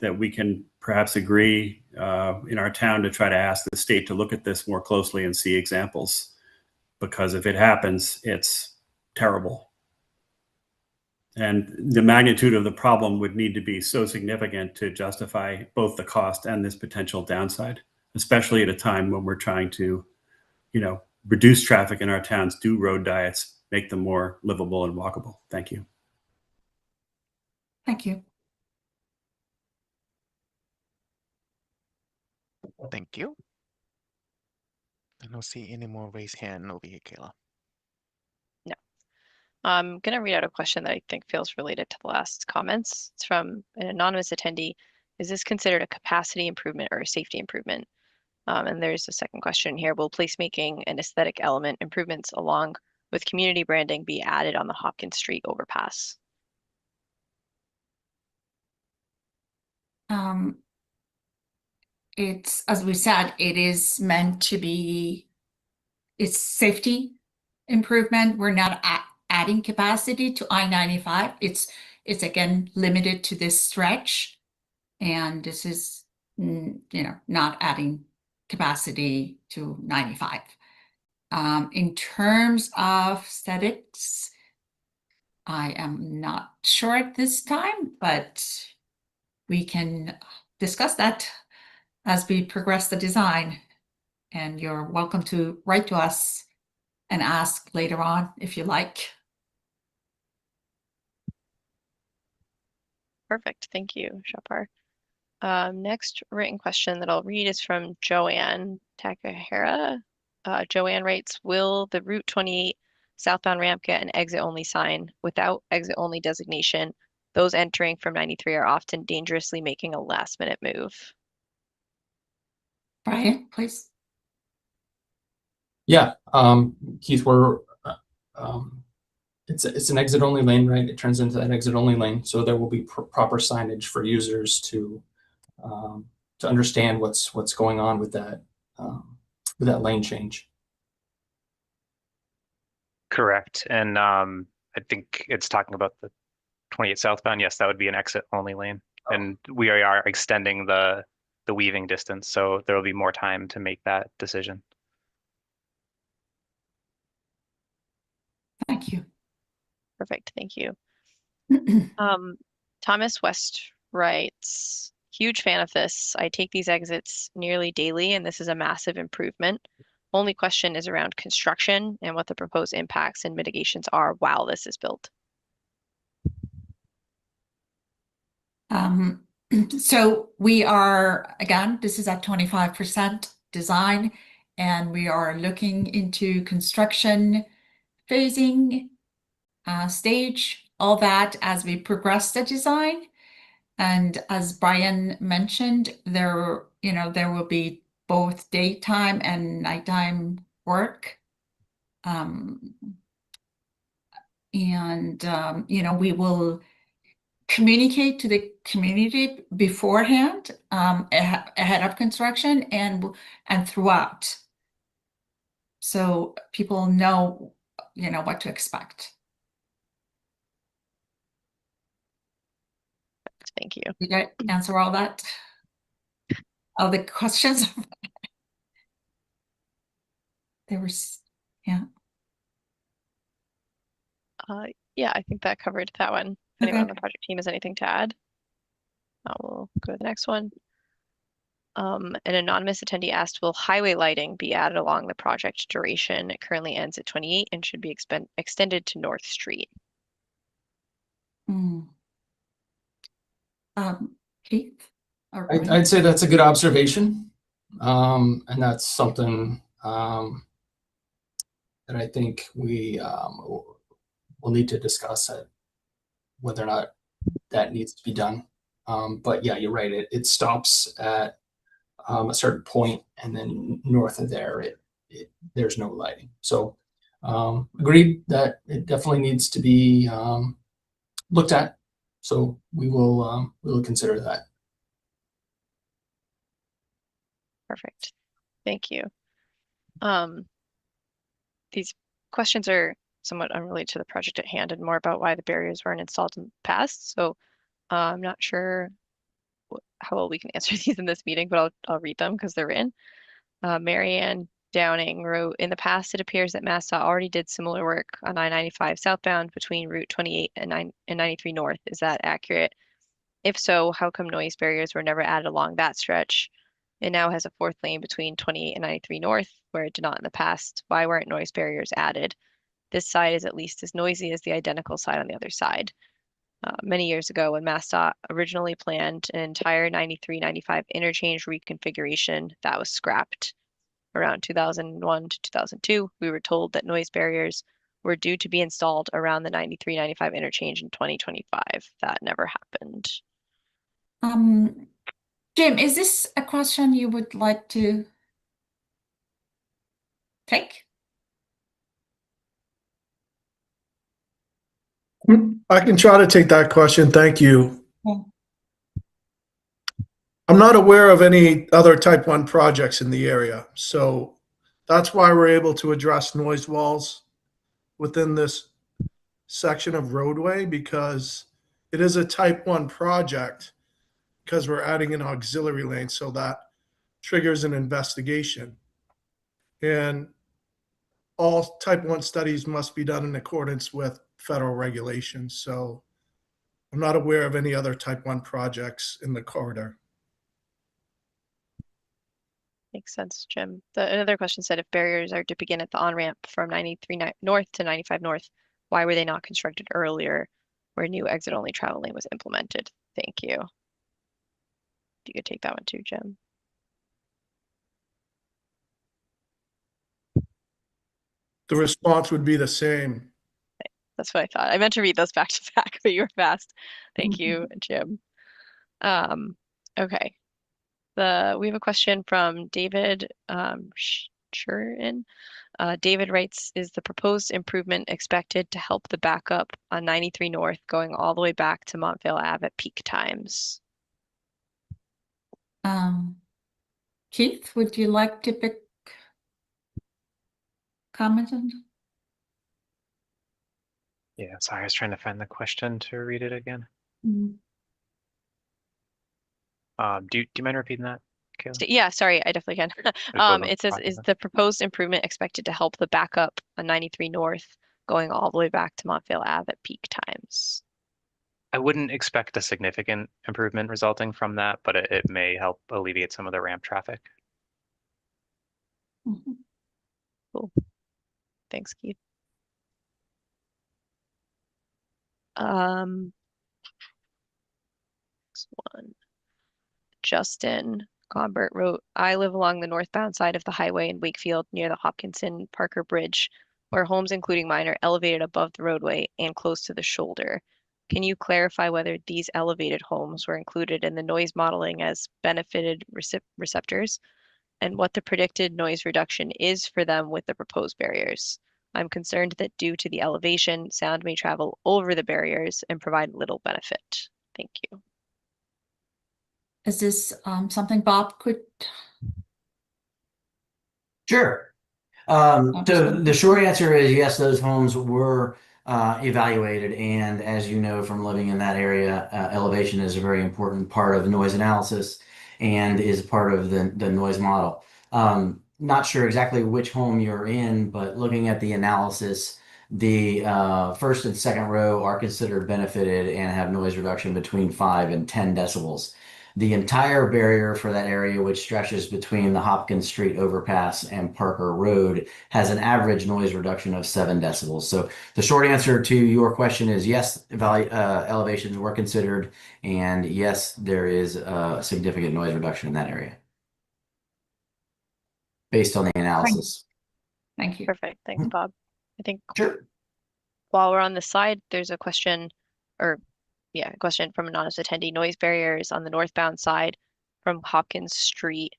that we can perhaps agree in our town to try to ask the state to look at this more closely and see examples, because if it happens, it's terrible. And the magnitude of the problem would need to be so significant to justify both the cost and this potential downside, especially at a time when we're trying to, reduce traffic in our towns, do road diets, make them more livable and walkable. Thank you. Thank you. Thank you. I don't see any more raised hand over here, Kayla. No. I'm going to read out a question that I think feels related to the last comments. It's from an anonymous attendee. Is this considered a capacity improvement or a safety improvement? And there's a second question here. Will placemaking and aesthetic element improvements along with community branding be added on the Hopkins Street overpass? It's, as we said, it is meant to be, it's safety improvement. We're not adding capacity to I-95. It's again limited to this stretch, and this is not adding capacity to 95. In terms of aesthetics, I am not sure at this time, but we can discuss that as we progress the design. And you're welcome to write to us and ask later on if you like. Perfect. Thank you, Shapar. Next written question that I'll read is from Joanne Takahara. Joanne writes, will the Route 28 southbound ramp get an exit only sign without exit only designation. Those entering from 93 are often dangerously making a last minute move. Brian, please. Yeah, Keith, it's an exit only lane, right? It turns into an exit only lane, so there will be proper signage for users to understand what's going on with that lane change. Correct. And I think it's talking about the 28 southbound. Yes, that would be an exit only lane. And we are extending the weaving distance, so there will be more time to make that decision. Thank you. Perfect, thank you. Thomas West writes, huge fan of this. I take these exits nearly daily, and this is a massive improvement. Only question is around construction and what the proposed impacts and mitigations are while this is built. So we are, again, this is at 25% design, and we are looking into construction phasing, stage, all that as we progress the design. And as Brian mentioned, there will be both daytime and nighttime work. We will communicate to the community beforehand, ahead of construction and throughout. So people know, what to expect. Thank you. Did I answer all that? All the questions? There was, yeah. Yeah, I think that covered that one. If anyone on Okay. the project team has anything to add, I will go to the next one. An anonymous attendee asked, will highway lighting be added along the project duration? It currently ends at 28 and should be extended to North Street. Keith? I'd say that's a good observation. And that's something that I think we will need to discuss whether or not that needs to be done. But yeah, you're right. It stops at a certain point, and then north of there, there's no lighting. So agreed that it definitely needs to be looked at. So we will consider that. Perfect. Thank you. These questions are somewhat unrelated to the project at hand and more about why the barriers weren't installed in the past. So I'm not sure how well we can answer these in this meeting, but I'll read them because they're written. Marianne Downing wrote, in the past, it appears that MassDOT already did similar work on I-95 southbound between Route 28 and 93 north. Is that accurate? If so, how come noise barriers were never added along that stretch? It now has a fourth lane between 28 and 93 north, where it did not in the past. Why weren't noise barriers added? This side is at least as noisy as the identical side on the other side. Many years ago, when MassDOT originally planned an entire 93-95 interchange reconfiguration, that was scrapped. Around 2001 to 2002, we were told that noise barriers were due to be installed around the 93-95 interchange in 2025. That never happened. Jim, is this a question you would like to take? I can try to take that question. Thank you. Yeah. I'm not aware of any other type 1 projects in the area. So that's why we're able to address noise walls within this section of roadway, because it is a type 1 project, because we're adding an auxiliary lane. So that triggers an investigation. And all type 1 studies must be done in accordance with federal regulations. So I'm not aware of any other type 1 projects in the corridor. Makes sense, Jim. Another question said, if barriers are to begin at the on-ramp from 93 north to 95 north, why were they not constructed earlier where new exit-only travel lane was implemented? Thank you. You could take that one too, Jim. The response would be the same. That's what I thought. I meant to read those back to back, but you were fast. Thank you, Jim. Okay. We have a question from David Shurin. David writes, is the proposed improvement expected to help the backup on 93 North going all the way back to Montvale Ave at peak times? Keith, would you like to comment on? Yeah, sorry, I was trying to find the question to read it again. Mm. Do you mind repeating that, Kayla? Yeah, sorry, I definitely can. It says, is the proposed improvement expected to help the backup on 93 North going all the way back to Montvale Ave at peak times? I wouldn't expect a significant improvement resulting from that, but it may help alleviate some of the ramp traffic. Mm-hmm. Cool. Thanks, Keith. Next one. Justin Gombert wrote, I live along the northbound side of the highway in Wakefield near the Hopkinson Parker Bridge, where homes, including mine, are elevated above the roadway and close to the shoulder. Can you clarify whether these elevated homes were included in the noise modeling as benefited receptors and what the predicted noise reduction is for them with the proposed barriers? I'm concerned that due to the elevation, sound may travel over the barriers and provide little benefit. Thank you. Is this something Bob could? Sure. So the short answer is yes, those homes were evaluated. And as you know from living in that area, elevation is a very important part of noise analysis and is part of the noise model. Not sure exactly which home you're in, but looking at the analysis, the first and second row are considered benefited and have noise reduction between 5 and 10 decibels. The entire barrier for that area, which stretches between the Hopkins Street overpass and Parker Road, has an average noise reduction of 7 decibels. So the short answer to your question is yes, elevations were considered, and yes, there is a significant noise reduction in that area based on the analysis. Thank you. Perfect. Thanks, Bob. I think Sure. while we're on the slide, there's a question, a question from an honest attendee. Noise barriers on the northbound side from Hopkins Street.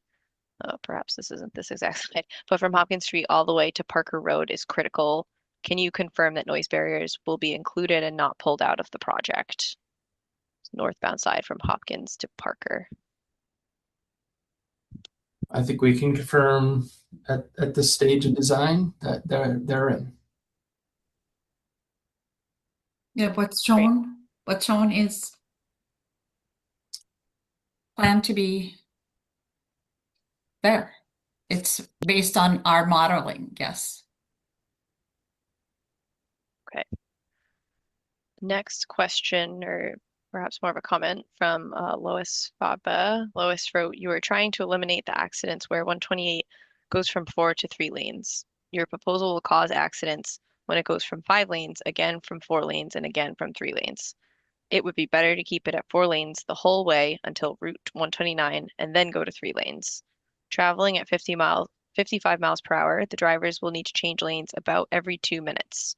Perhaps this isn't this exact slide, but from Hopkins Street all the way to Parker Road is critical. Can you confirm that noise barriers will be included and not pulled out of the project? Northbound side from Hopkins to Parker. I think we can confirm at this stage of design that they're in. Yeah, what's shown is planned to be there. It's based on our modeling, yes. Okay. Next question, or perhaps more of a comment from Lois Faba. Lois wrote, you are trying to eliminate the accidents where 128 goes from 4 to 3 lanes. Your proposal will cause accidents when it goes from 5 lanes, again from 4 lanes, and again from 3 lanes. It would be better to keep it at 4 lanes the whole way until Route 129 and then go to 3 lanes. Traveling at 55 miles per hour, the drivers will need to change lanes about every 2 minutes.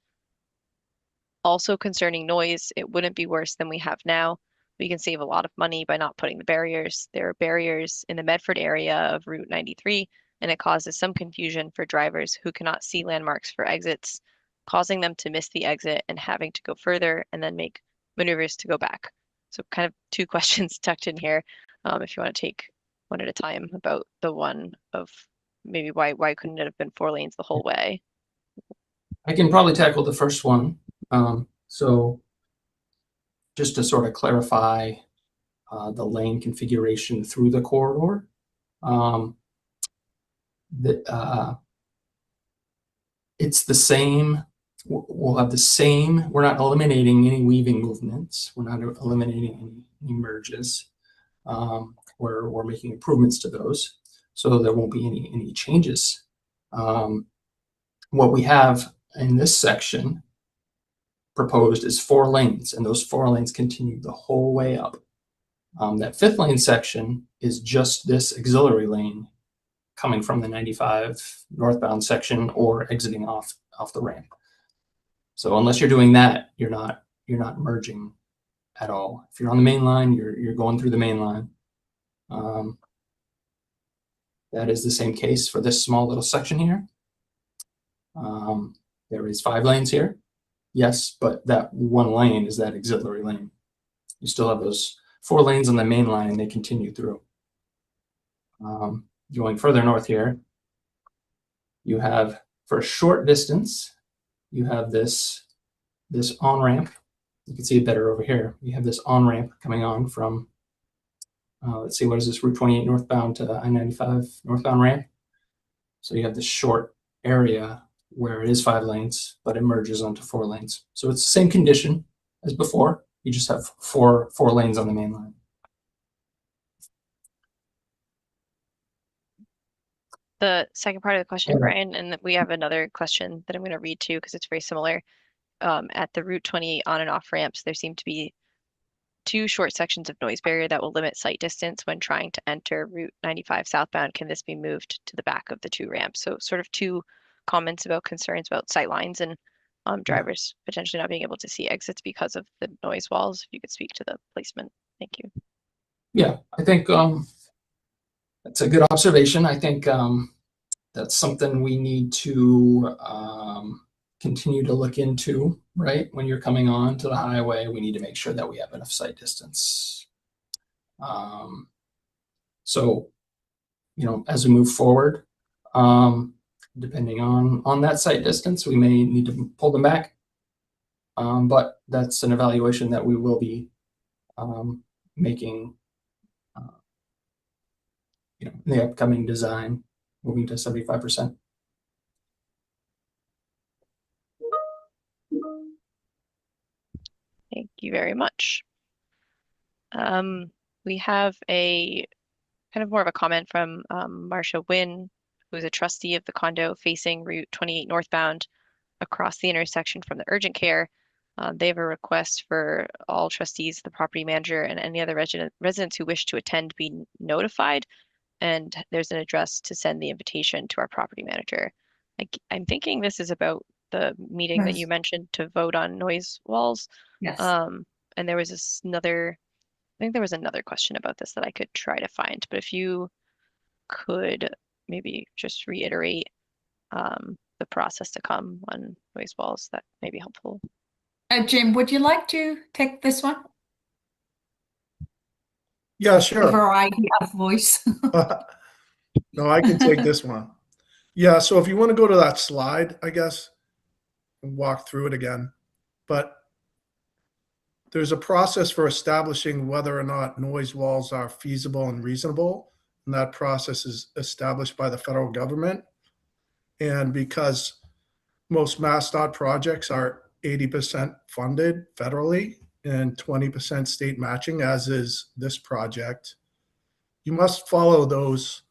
Also concerning noise, it wouldn't be worse than we have now. We can save a lot of money by not putting the barriers. There are barriers in the Medford area of Route 93, and it causes some confusion for drivers who cannot see landmarks for exits, causing them to miss the exit and having to go further and then make maneuvers to go back. So kind of 2 questions tucked in here. If you want to take one at a time about the one of maybe why couldn't it have been 4 lanes the whole way? I can probably tackle the first one. So just to sort of clarify the lane configuration through the corridor, it's the same. We'll have the same. We're not eliminating any weaving movements. We're not eliminating any merges. We're making improvements to those, so there won't be any changes. What we have in this section proposed is 4 lanes, and those 4 lanes continue the whole way up. That 5th lane section is just this auxiliary lane coming from the 95 northbound section or exiting off the ramp. So unless you're doing that, you're not merging at all. If you're on the main line, you're going through the main line. That is the same case for this small little section here. There is 5 lanes here. Yes, but that one lane is that auxiliary lane. You still have those 4 lanes on the main line and they continue through. Going further north here, you have, for a short distance, you have this on-ramp. You can see it better over here. You have this on-ramp coming on from, let's see, what is this, Route 28 northbound to I-95 northbound ramp. So you have this short area where it is 5 lanes, but it merges onto 4 lanes. So it's the same condition as before. You just have four lanes on the main line. The second part of the question, Brian, and we have another question that I'm going to read too because it's very similar. At the Route 28 on and off ramps, there seem to be 2 short sections of noise barrier that will limit sight distance when trying to enter Route 95 southbound. Can this be moved to the back of the 2 ramps? So sort of 2 comments about concerns about sight lines and drivers potentially not being able to see exits because of the noise walls. If you could speak to the placement. Thank you. Yeah, I think that's a good observation. I think that's something we need to continue to look into, right? When you're coming on to the highway, we need to make sure that we have enough sight distance. So, you know, as we move forward, depending on that sight distance, we may need to pull them back. But that's an evaluation that we will be making, you know, in the upcoming design, moving to 75%. Thank you very much. We have a kind of more of a comment from Marcia Wynn, who's a trustee of the condo facing Route 28 northbound across the intersection from the urgent care. They have a request for all trustees, the property manager, and any other residents who wish to attend be notified. And there's an address to send the invitation to our property manager. I'm thinking this is about the meeting that Yes. you mentioned to vote on noise walls. Yes. And there was I think there was another question about this that I could try to find, but if you could maybe just reiterate the process to come on noise walls, that may be helpful. Jim, would you like to take this one? Yeah, The sure. variety of voice. No, I can take this one. Yeah, so if you want to go to that slide, I guess, and walk through it again. But there's a process for establishing whether or not noise walls are feasible and reasonable. And that process is established by the federal government. And because most MassDOT projects are 80% funded federally and 20% state matching, as is this project, you must follow those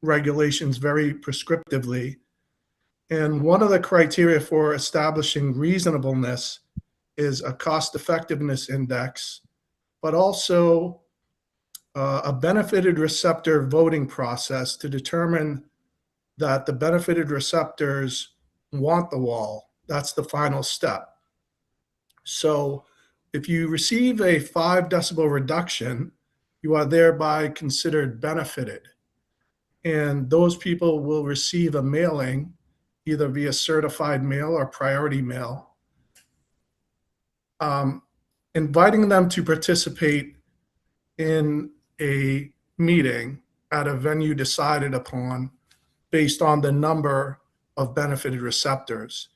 regulations very prescriptively. And one of the criteria for establishing reasonableness is a cost effectiveness index, but also a benefited receptor voting process to determine that the benefited receptors want the wall. That's the final step. So if you receive a 5 decibel reduction, you are thereby considered benefited. And those people will receive a mailing either via certified mail or priority mail, inviting them to participate in a meeting at a venue decided upon based on the number of benefited receptors.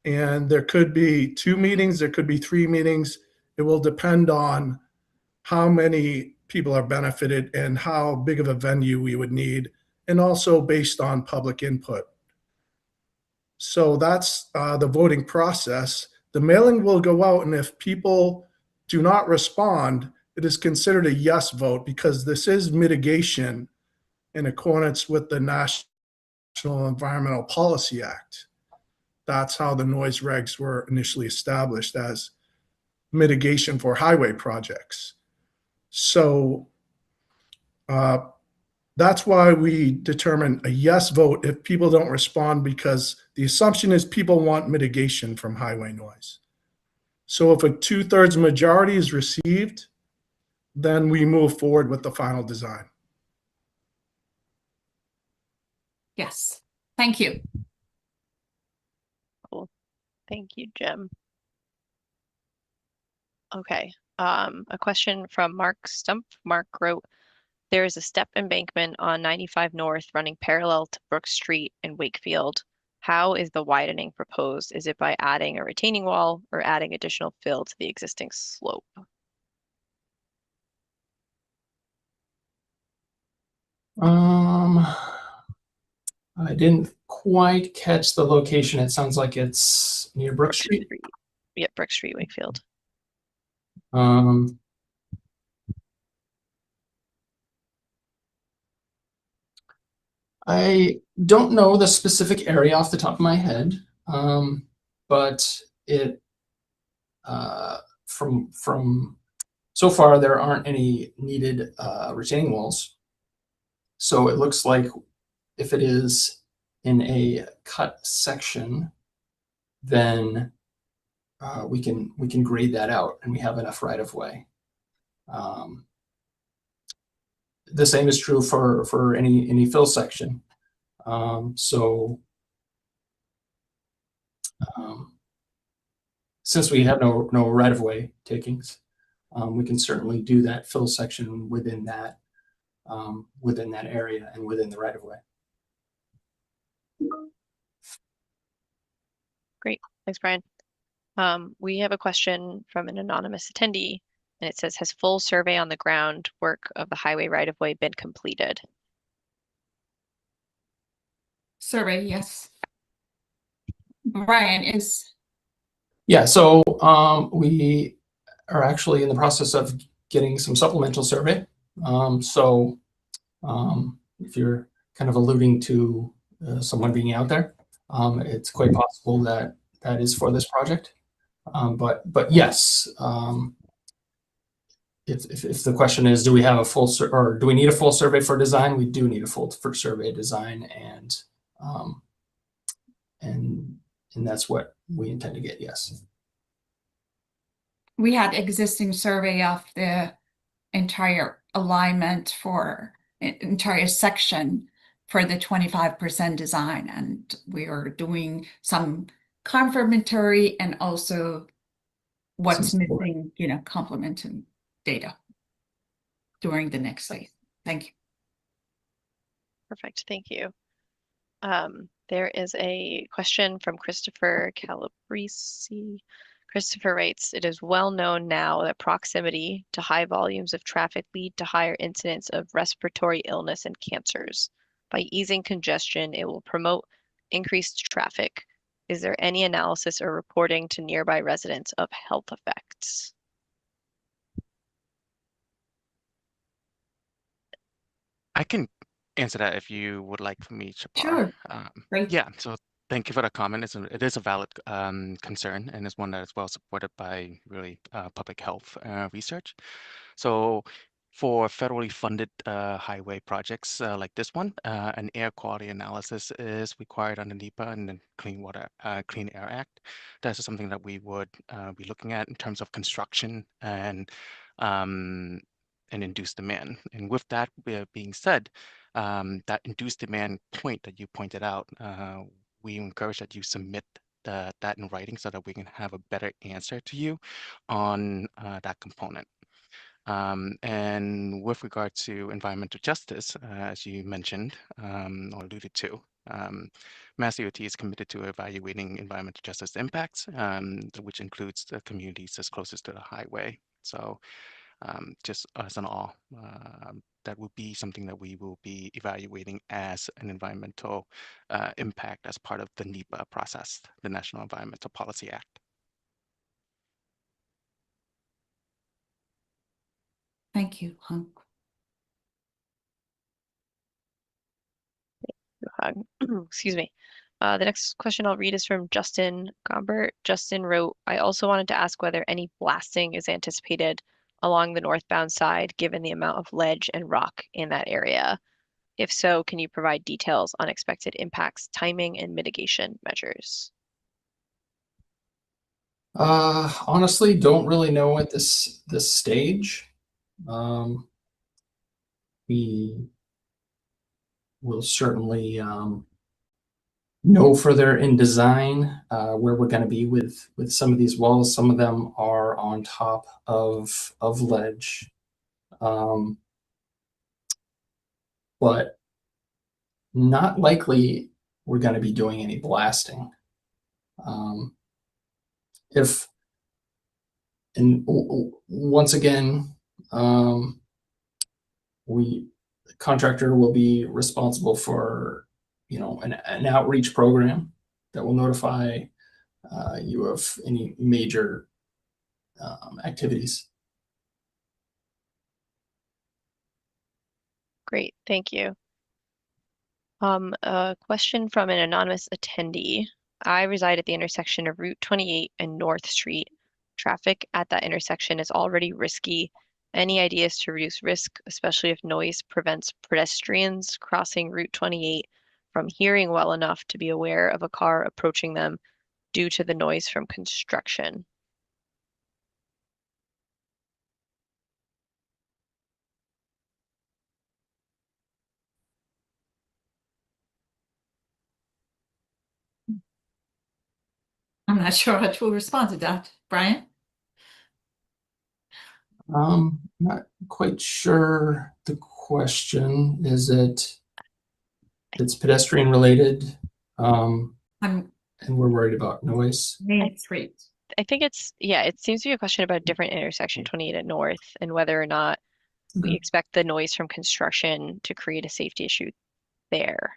And there could be 2 meetings, there could be 3 meetings. It will depend on how many people are benefited and how big of a venue we would need, and also based on public input. So that's the voting process. The mailing will go out, and if people do not respond, it is considered a yes vote because this is mitigation in accordance with the National Environmental Policy Act. That's how the noise regs were initially established, as mitigation for highway projects. So that's why we determine a yes vote if people don't respond because The assumption is people want mitigation from highway noise. So if a 2/3 majority is received, then we move forward with the final design. Yes, thank you. Cool. Thank you, Jim. Okay. A question from Mark Stump. Mark wrote, there is a step embankment on 95 North running parallel to Brook Street in Wakefield. How is the widening proposed? Is it by adding a retaining wall or adding additional fill to the existing slope? I didn't quite catch the location. It sounds like it's near Brook Street. Yep, Brook Street, Wakefield. I don't know the specific area off the top of my head, but it from so far there aren't any needed retaining walls. So it looks like if it is in a cut section, then we can grade that out, and we have enough right of way. The same is true for any fill section. Since we have no right of way takings, we can certainly do that fill section within that area and within the right of way. Great, thanks, Brian. We have a question from an anonymous attendee, and it says, has full survey on the ground work of the highway right-of-way been completed? Survey, yes. Brian is. Yeah, so we are actually in the process of getting some supplemental survey. If you're kind of alluding to someone being out there, it's quite possible that that is for this project. But yes, if the question is, do we have a full or do we need a full survey for design? We do need a full for survey design, and that's what we intend to get. Yes. We had existing survey of the entire alignment for entire section for the 25% design, and we are doing some confirmatory and also what's missing, complementing data during the next phase. Thank you. Perfect, thank you. There is a question from Christopher Calabresi. Christopher writes, it is well known now that proximity to high volumes of traffic lead to higher incidence of respiratory illness and cancers. By easing congestion, it will promote increased traffic. Is there any analysis or reporting to nearby residents of health effects? I can answer that if you would like for me, Shapar. Sure. Great. Yeah, so thank you for the comment. It is a valid concern, and it's one that is well supported by really public health research. So for federally funded highway projects like this one, an air quality analysis is required under NEPA and the Clean Air Act. That's something that we would be looking at in terms of construction and induced demand. And with that being said, that induced demand point that you pointed out, we encourage that you submit that in writing so that we can have a better answer to you on that component. And with regard to environmental justice, as you mentioned or alluded to, Mass DOT is committed to evaluating environmental justice impacts, which includes the communities that's closest to the highway. So just as an all, that would be something that we will be evaluating as an environmental impact as part of the NEPA process, the National Environmental Policy Act. Thank you, Hunk. Excuse me. The next question I'll read is from Justin Gombert. Justin wrote, I also wanted to ask whether any blasting is anticipated along the northbound side, given the amount of ledge and rock in that area. If so, can you provide details on expected impacts, timing, and mitigation measures? Honestly, don't really know at this stage. We will certainly know further in design where we're going to be with some of these walls. Some of them are on top of ledge, but not likely we're going to be doing any blasting. If and once again, the contractor will be responsible for an outreach program that will notify you of any major activities. Great, thank you. A question from an anonymous attendee. I reside at the intersection of Route 28 and North Street. Traffic at that intersection is already risky. Any ideas to reduce risk, especially if noise prevents pedestrians crossing Route 28 from hearing well enough to be aware of a car approaching them due to the noise from construction? I'm not sure how to respond to that. Brian? Not quite sure the question. Is it's pedestrian related, and we're worried about noise? Main Street. I think it seems to be a question about a different intersection, 28 at North, and whether or not we expect the noise from construction to create a safety issue there.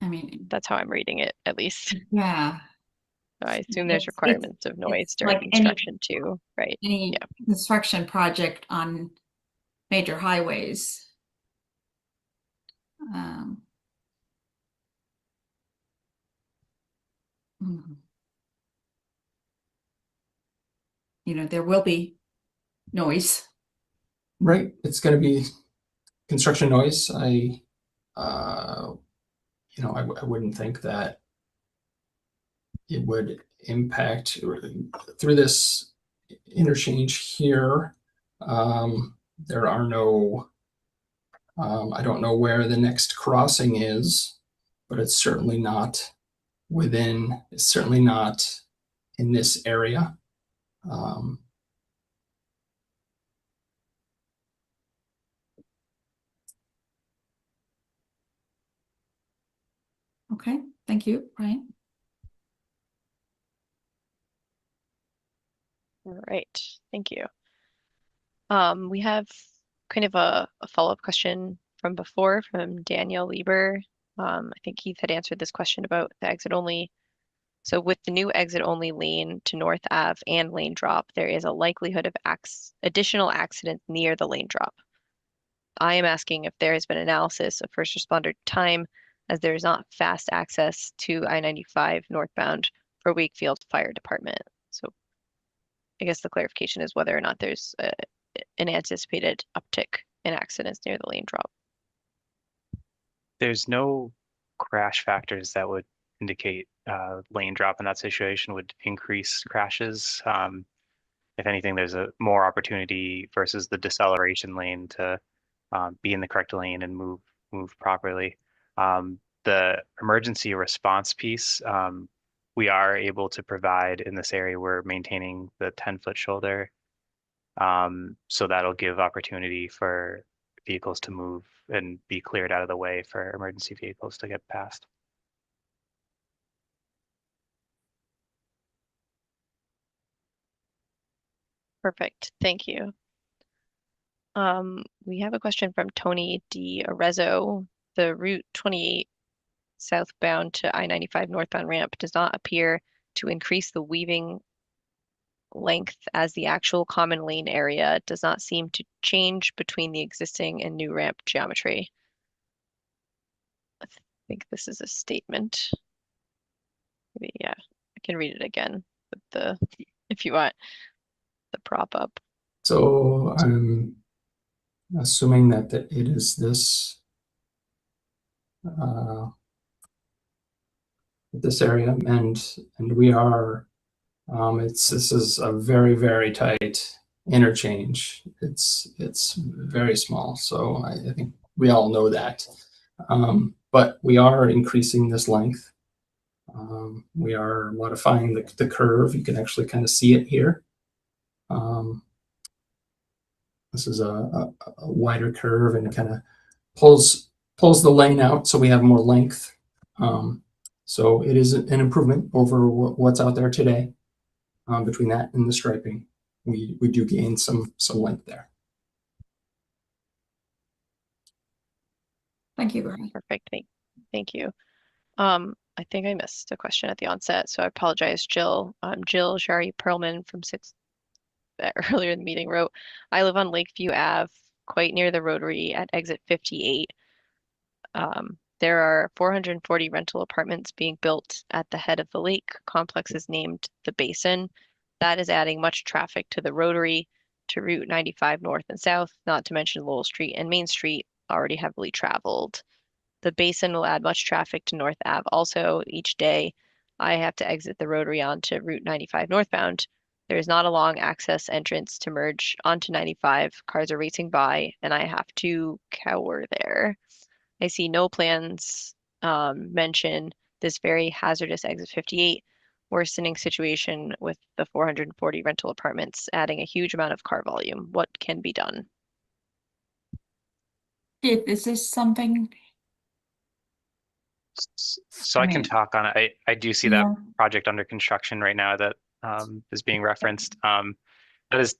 I mean, that's how I'm reading it, at least. Yeah. So I assume there's It's requirements of noise during like construction too, right? any Yeah. construction project on major highways. There will be noise. Right, it's going to be construction noise. I wouldn't think that it would impact through this interchange here. There are no, I don't know where the next crossing is, but it's certainly not it's certainly not in this area. Okay, thank you, Brian. All right, thank you. We have kind of a follow-up question from before from Daniel Lieber. I think Keith had answered this question about the exit only. So with the new exit only lane to North Ave and lane drop, there is a likelihood of additional accidents near the lane drop. I am asking if there has been analysis of first responder time, as there is not fast access to I-95 northbound for Wakefield Fire Department. So I guess the clarification is whether or not there's an anticipated uptick in accidents near the lane drop. There's no crash factors that would indicate lane drop in that situation would increase crashes. If anything, there's a more opportunity versus the deceleration lane to be in the correct lane and move properly. The emergency response piece, we are able to provide in this area. We're maintaining the 10-foot shoulder. So that'll give opportunity for vehicles to move and be cleared out of the way for emergency vehicles to get past. Perfect, thank you. We have a question from Tony D. Arezzo. The Route 28 southbound to I-95 northbound ramp does not appear to increase the weaving length as the actual common lane area does not seem to change between the existing and new ramp geometry. I think this is a statement. Maybe, yeah, I can read it again with if you want, the prop up. So assuming that it is this area, and we are. This is a very, very tight interchange. It's very small, so I think we all know that. But we are increasing this length. We are modifying the curve. You can actually kind of see it here. This is a wider curve, and it kind of pulls the lane out, so we have more length. So it is an improvement over what's out there today. Between that and the striping, we do gain some length there. Thank you, Brian. Perfect. Thank you. I think I missed a question at the onset, so I apologize, Jill. Jill Shari Perlman from earlier in the meeting wrote, I live on Lakeview Ave, quite near the Rotary at exit 58. There are 440 rental apartments being built at the head of the lake. Complex is named the Basin. That is adding much traffic to the Rotary, to Route 95 north and south, not to mention Lowell Street and Main Street, already heavily traveled. The Basin will add much traffic to North Ave also. Each day I have to exit the Rotary onto Route 95 northbound. There is not a long access entrance to merge onto 95. Cars are racing by, and I have to cower there. I see no plans mention this very hazardous exit 58, worsening situation with the 440 rental apartments, adding a huge amount of car volume. What can be done? If this is something, So I can talk on it. I do see that yeah, project under construction right now that is being referenced. That is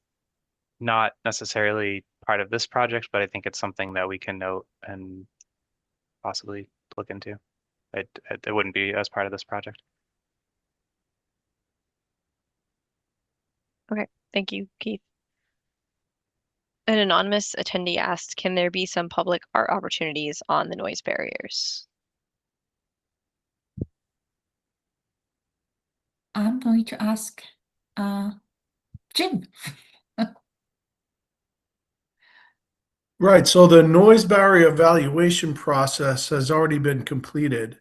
not necessarily part of this project, but I think it's something that we can note and possibly look into. It wouldn't be as part of this project. Okay, thank you, Keith. An anonymous attendee asked, can there be some public art opportunities on the noise barriers? I'm going to ask Jim. Right, so the noise barrier evaluation process has already been completed.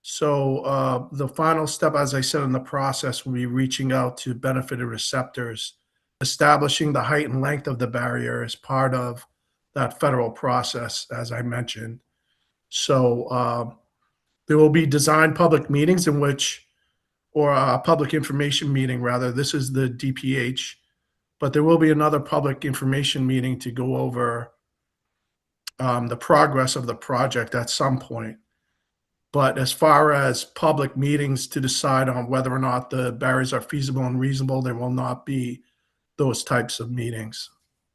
So the final step, as I said in the process, will be reaching out to benefited receptors, establishing the height and length of the barrier as part of that federal process, as I mentioned. So there will be design public meetings in which, or a public information meeting rather, this is the DPH, but there will be another public information meeting to go over the progress of the project at some point. But as far as public meetings to decide on whether or not the barriers are feasible and reasonable, there will not be those types of meetings.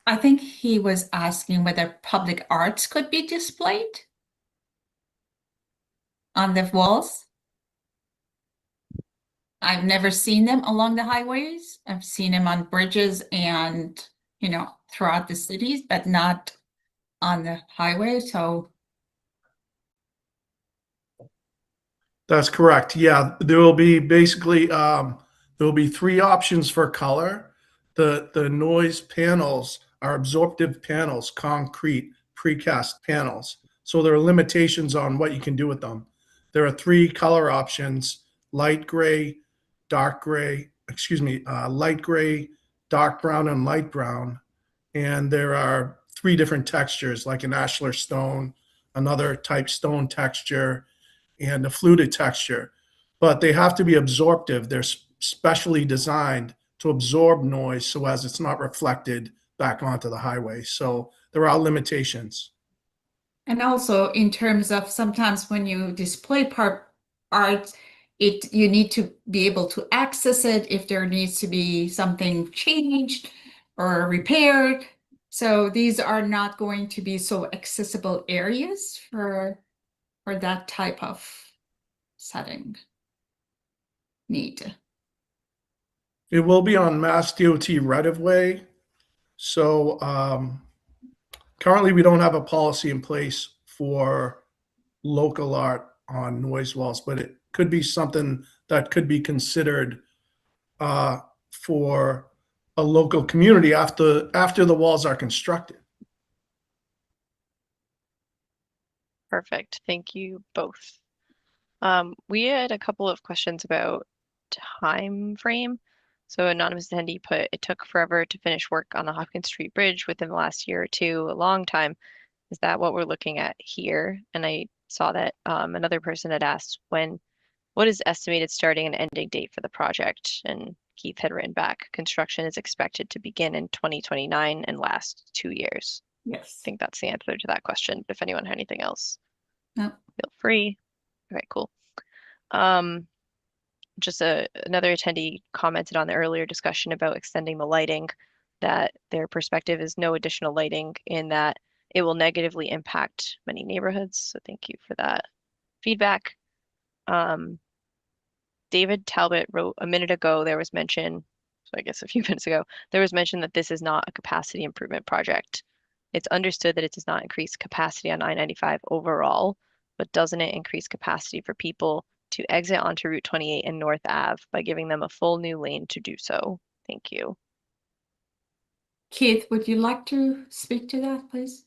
I think he was asking whether public arts could be displayed on the walls. I've never seen them along the highways. I've seen them on bridges and, throughout the cities, but not on the highway. So That's correct. Yeah, there will be basically there will be three options for color. The noise panels are absorptive panels, concrete precast panels. So there are limitations on what you can do with them. There are three color options: light gray, dark gray, light gray, dark brown, and light brown. And there are three different textures, like an ashlar stone, another type stone texture, and a fluted texture, but they have to be absorptive. They're specially designed to absorb noise so as it's not reflected back onto the highway. So there are limitations. and also in terms of sometimes when you display art, you need to be able to access it if there needs to be something changed or repaired. So these are not going to be so accessible areas for that type of setting need. It will be on Mass DOT right of way. So currently, we don't have a policy in place for local art on noise walls, but it could be something that could be considered for a local community after the walls are constructed. Perfect. Thank you both. We had a couple of questions about time frame. So anonymous attendee put, it took forever to finish work on the Hopkins Street Bridge within the last year or two, a long time. Is that what we're looking at here? And I saw that another person had asked what is estimated starting and ending date for the project? And Keith had written back, construction is expected to begin in 2029 and last 2 years. Yes. I think that's the answer to that question. If anyone had anything else, No. feel free. Okay, cool. Just another attendee commented on the earlier discussion about extending the lighting, that their perspective is no additional lighting in that it will negatively impact many neighborhoods. So thank you for that feedback. David Talbot wrote a minute ago, there was mention, so I guess a few minutes ago, there was mention that this is not a capacity improvement project. It's understood that it does not increase capacity on I-95 overall, but doesn't it increase capacity for people to exit onto Route 28 and North Ave by giving them a full new lane to do so? Thank you. Keith, would you like to speak to that, please?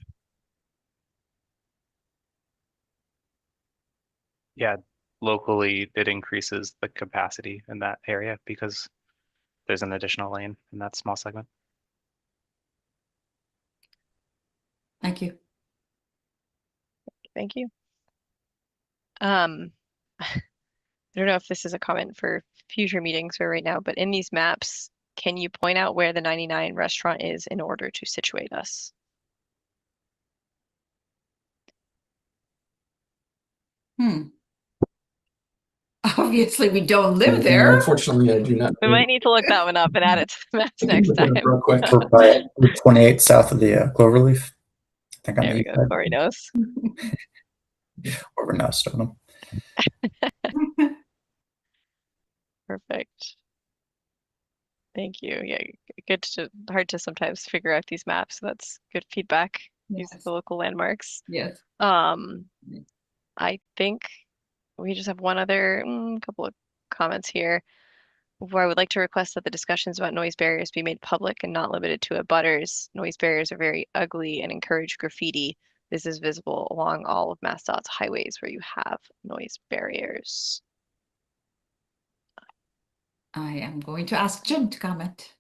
Yeah, locally it increases the capacity in that area because there's an additional lane in that small segment. Thank you. Thank you. I don't know if this is a comment for future meetings or right now, but in these maps, can you point out where the 99 restaurant is in order to situate us? Obviously, we don't live there. Unfortunately, I do not. We might need to look that one up and add it to the maps next time. Real quick. We're by Route 28 south of the Cloverleaf. I think on There the we east go. side. Corey knows. Over now, Stoneham. Perfect. Thank you. Yeah, hard to sometimes figure out these maps. So that's good feedback. Use Yes. the local landmarks. Yes. I think we just have one other couple of comments here, where I would like to request that the discussions about noise barriers be made public and not limited to abutters. Noise barriers are very ugly and encourage graffiti. This is visible along all of MassDOT's highways where you have noise barriers. I am going to ask Jim to comment.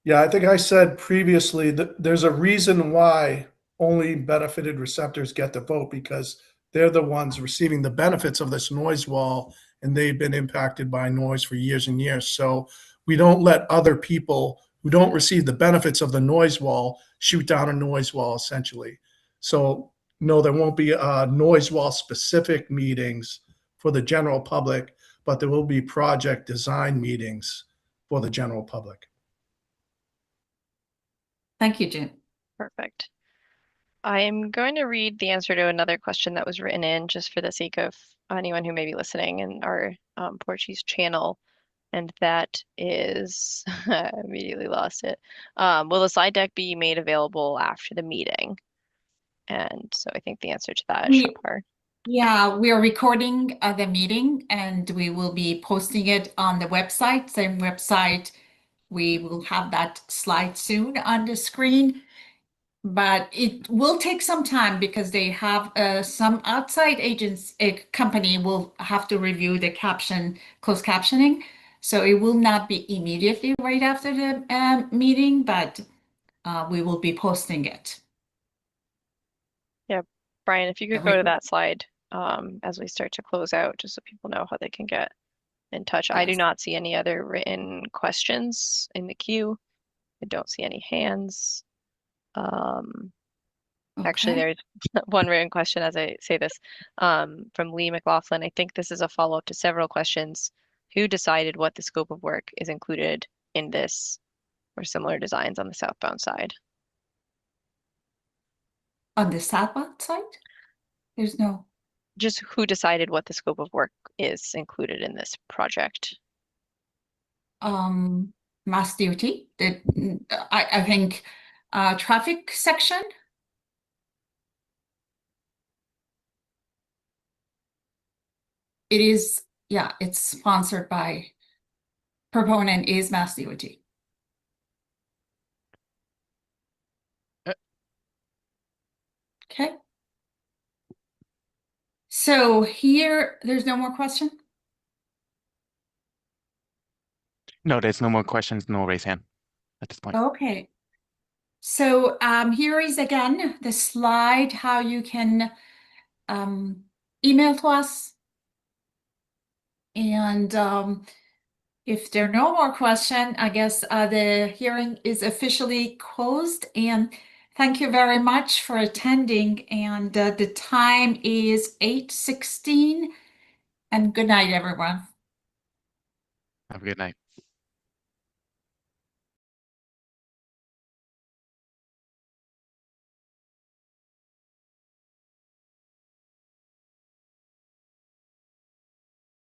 Yeah, I think I said previously that there's a reason why only benefited receptors get to vote, because they're the ones receiving the benefits of this noise wall, and they've been impacted by noise for years and years. So we don't let other people who don't receive the benefits of the noise wall shoot down a noise wall, essentially. So no, there won't be noise wall specific meetings for the general public, but there will be project design meetings for the general public. Thank you, Jim. Perfect. I am going to read the answer to another question that was written in just for the sake of anyone who may be listening in our Portuguese channel. And that is, I immediately lost it. Will the slide deck be made available after the meeting? And so I think the answer to that is Shapar. Yeah, we are recording the meeting and we will be posting it on the website, same website. We will have that slide soon on the screen, but it will take some time because they have some outside agents, a company will have to review the closed captioning. So it will not be immediately right after the meeting, but we will be posting it. Yeah, Brian, if you could go to that slide as we start to close out, just so people know how they can get in touch. I do not see any other written questions in the queue. I don't see any hands. Actually, there's one written question as I say this from Lee McLaughlin. I think this is a follow-up to several questions. Who decided what the scope of work is included in this or similar designs on the southbound side? On the southbound side? There's no. Just who decided what the scope of work is included in this project? Mass DOT. I think traffic section. It is, yeah, it's sponsored by, proponent is Mass DOT. Okay. So here, there's no more question? No, there's no more questions, no raise hand at this point. Okay. So here is again the slide how you can email to us. And if there are no more questions, I guess the hearing is officially closed. And thank you very much for attending. And the time is 8:16. And good night, everyone. Have a good night.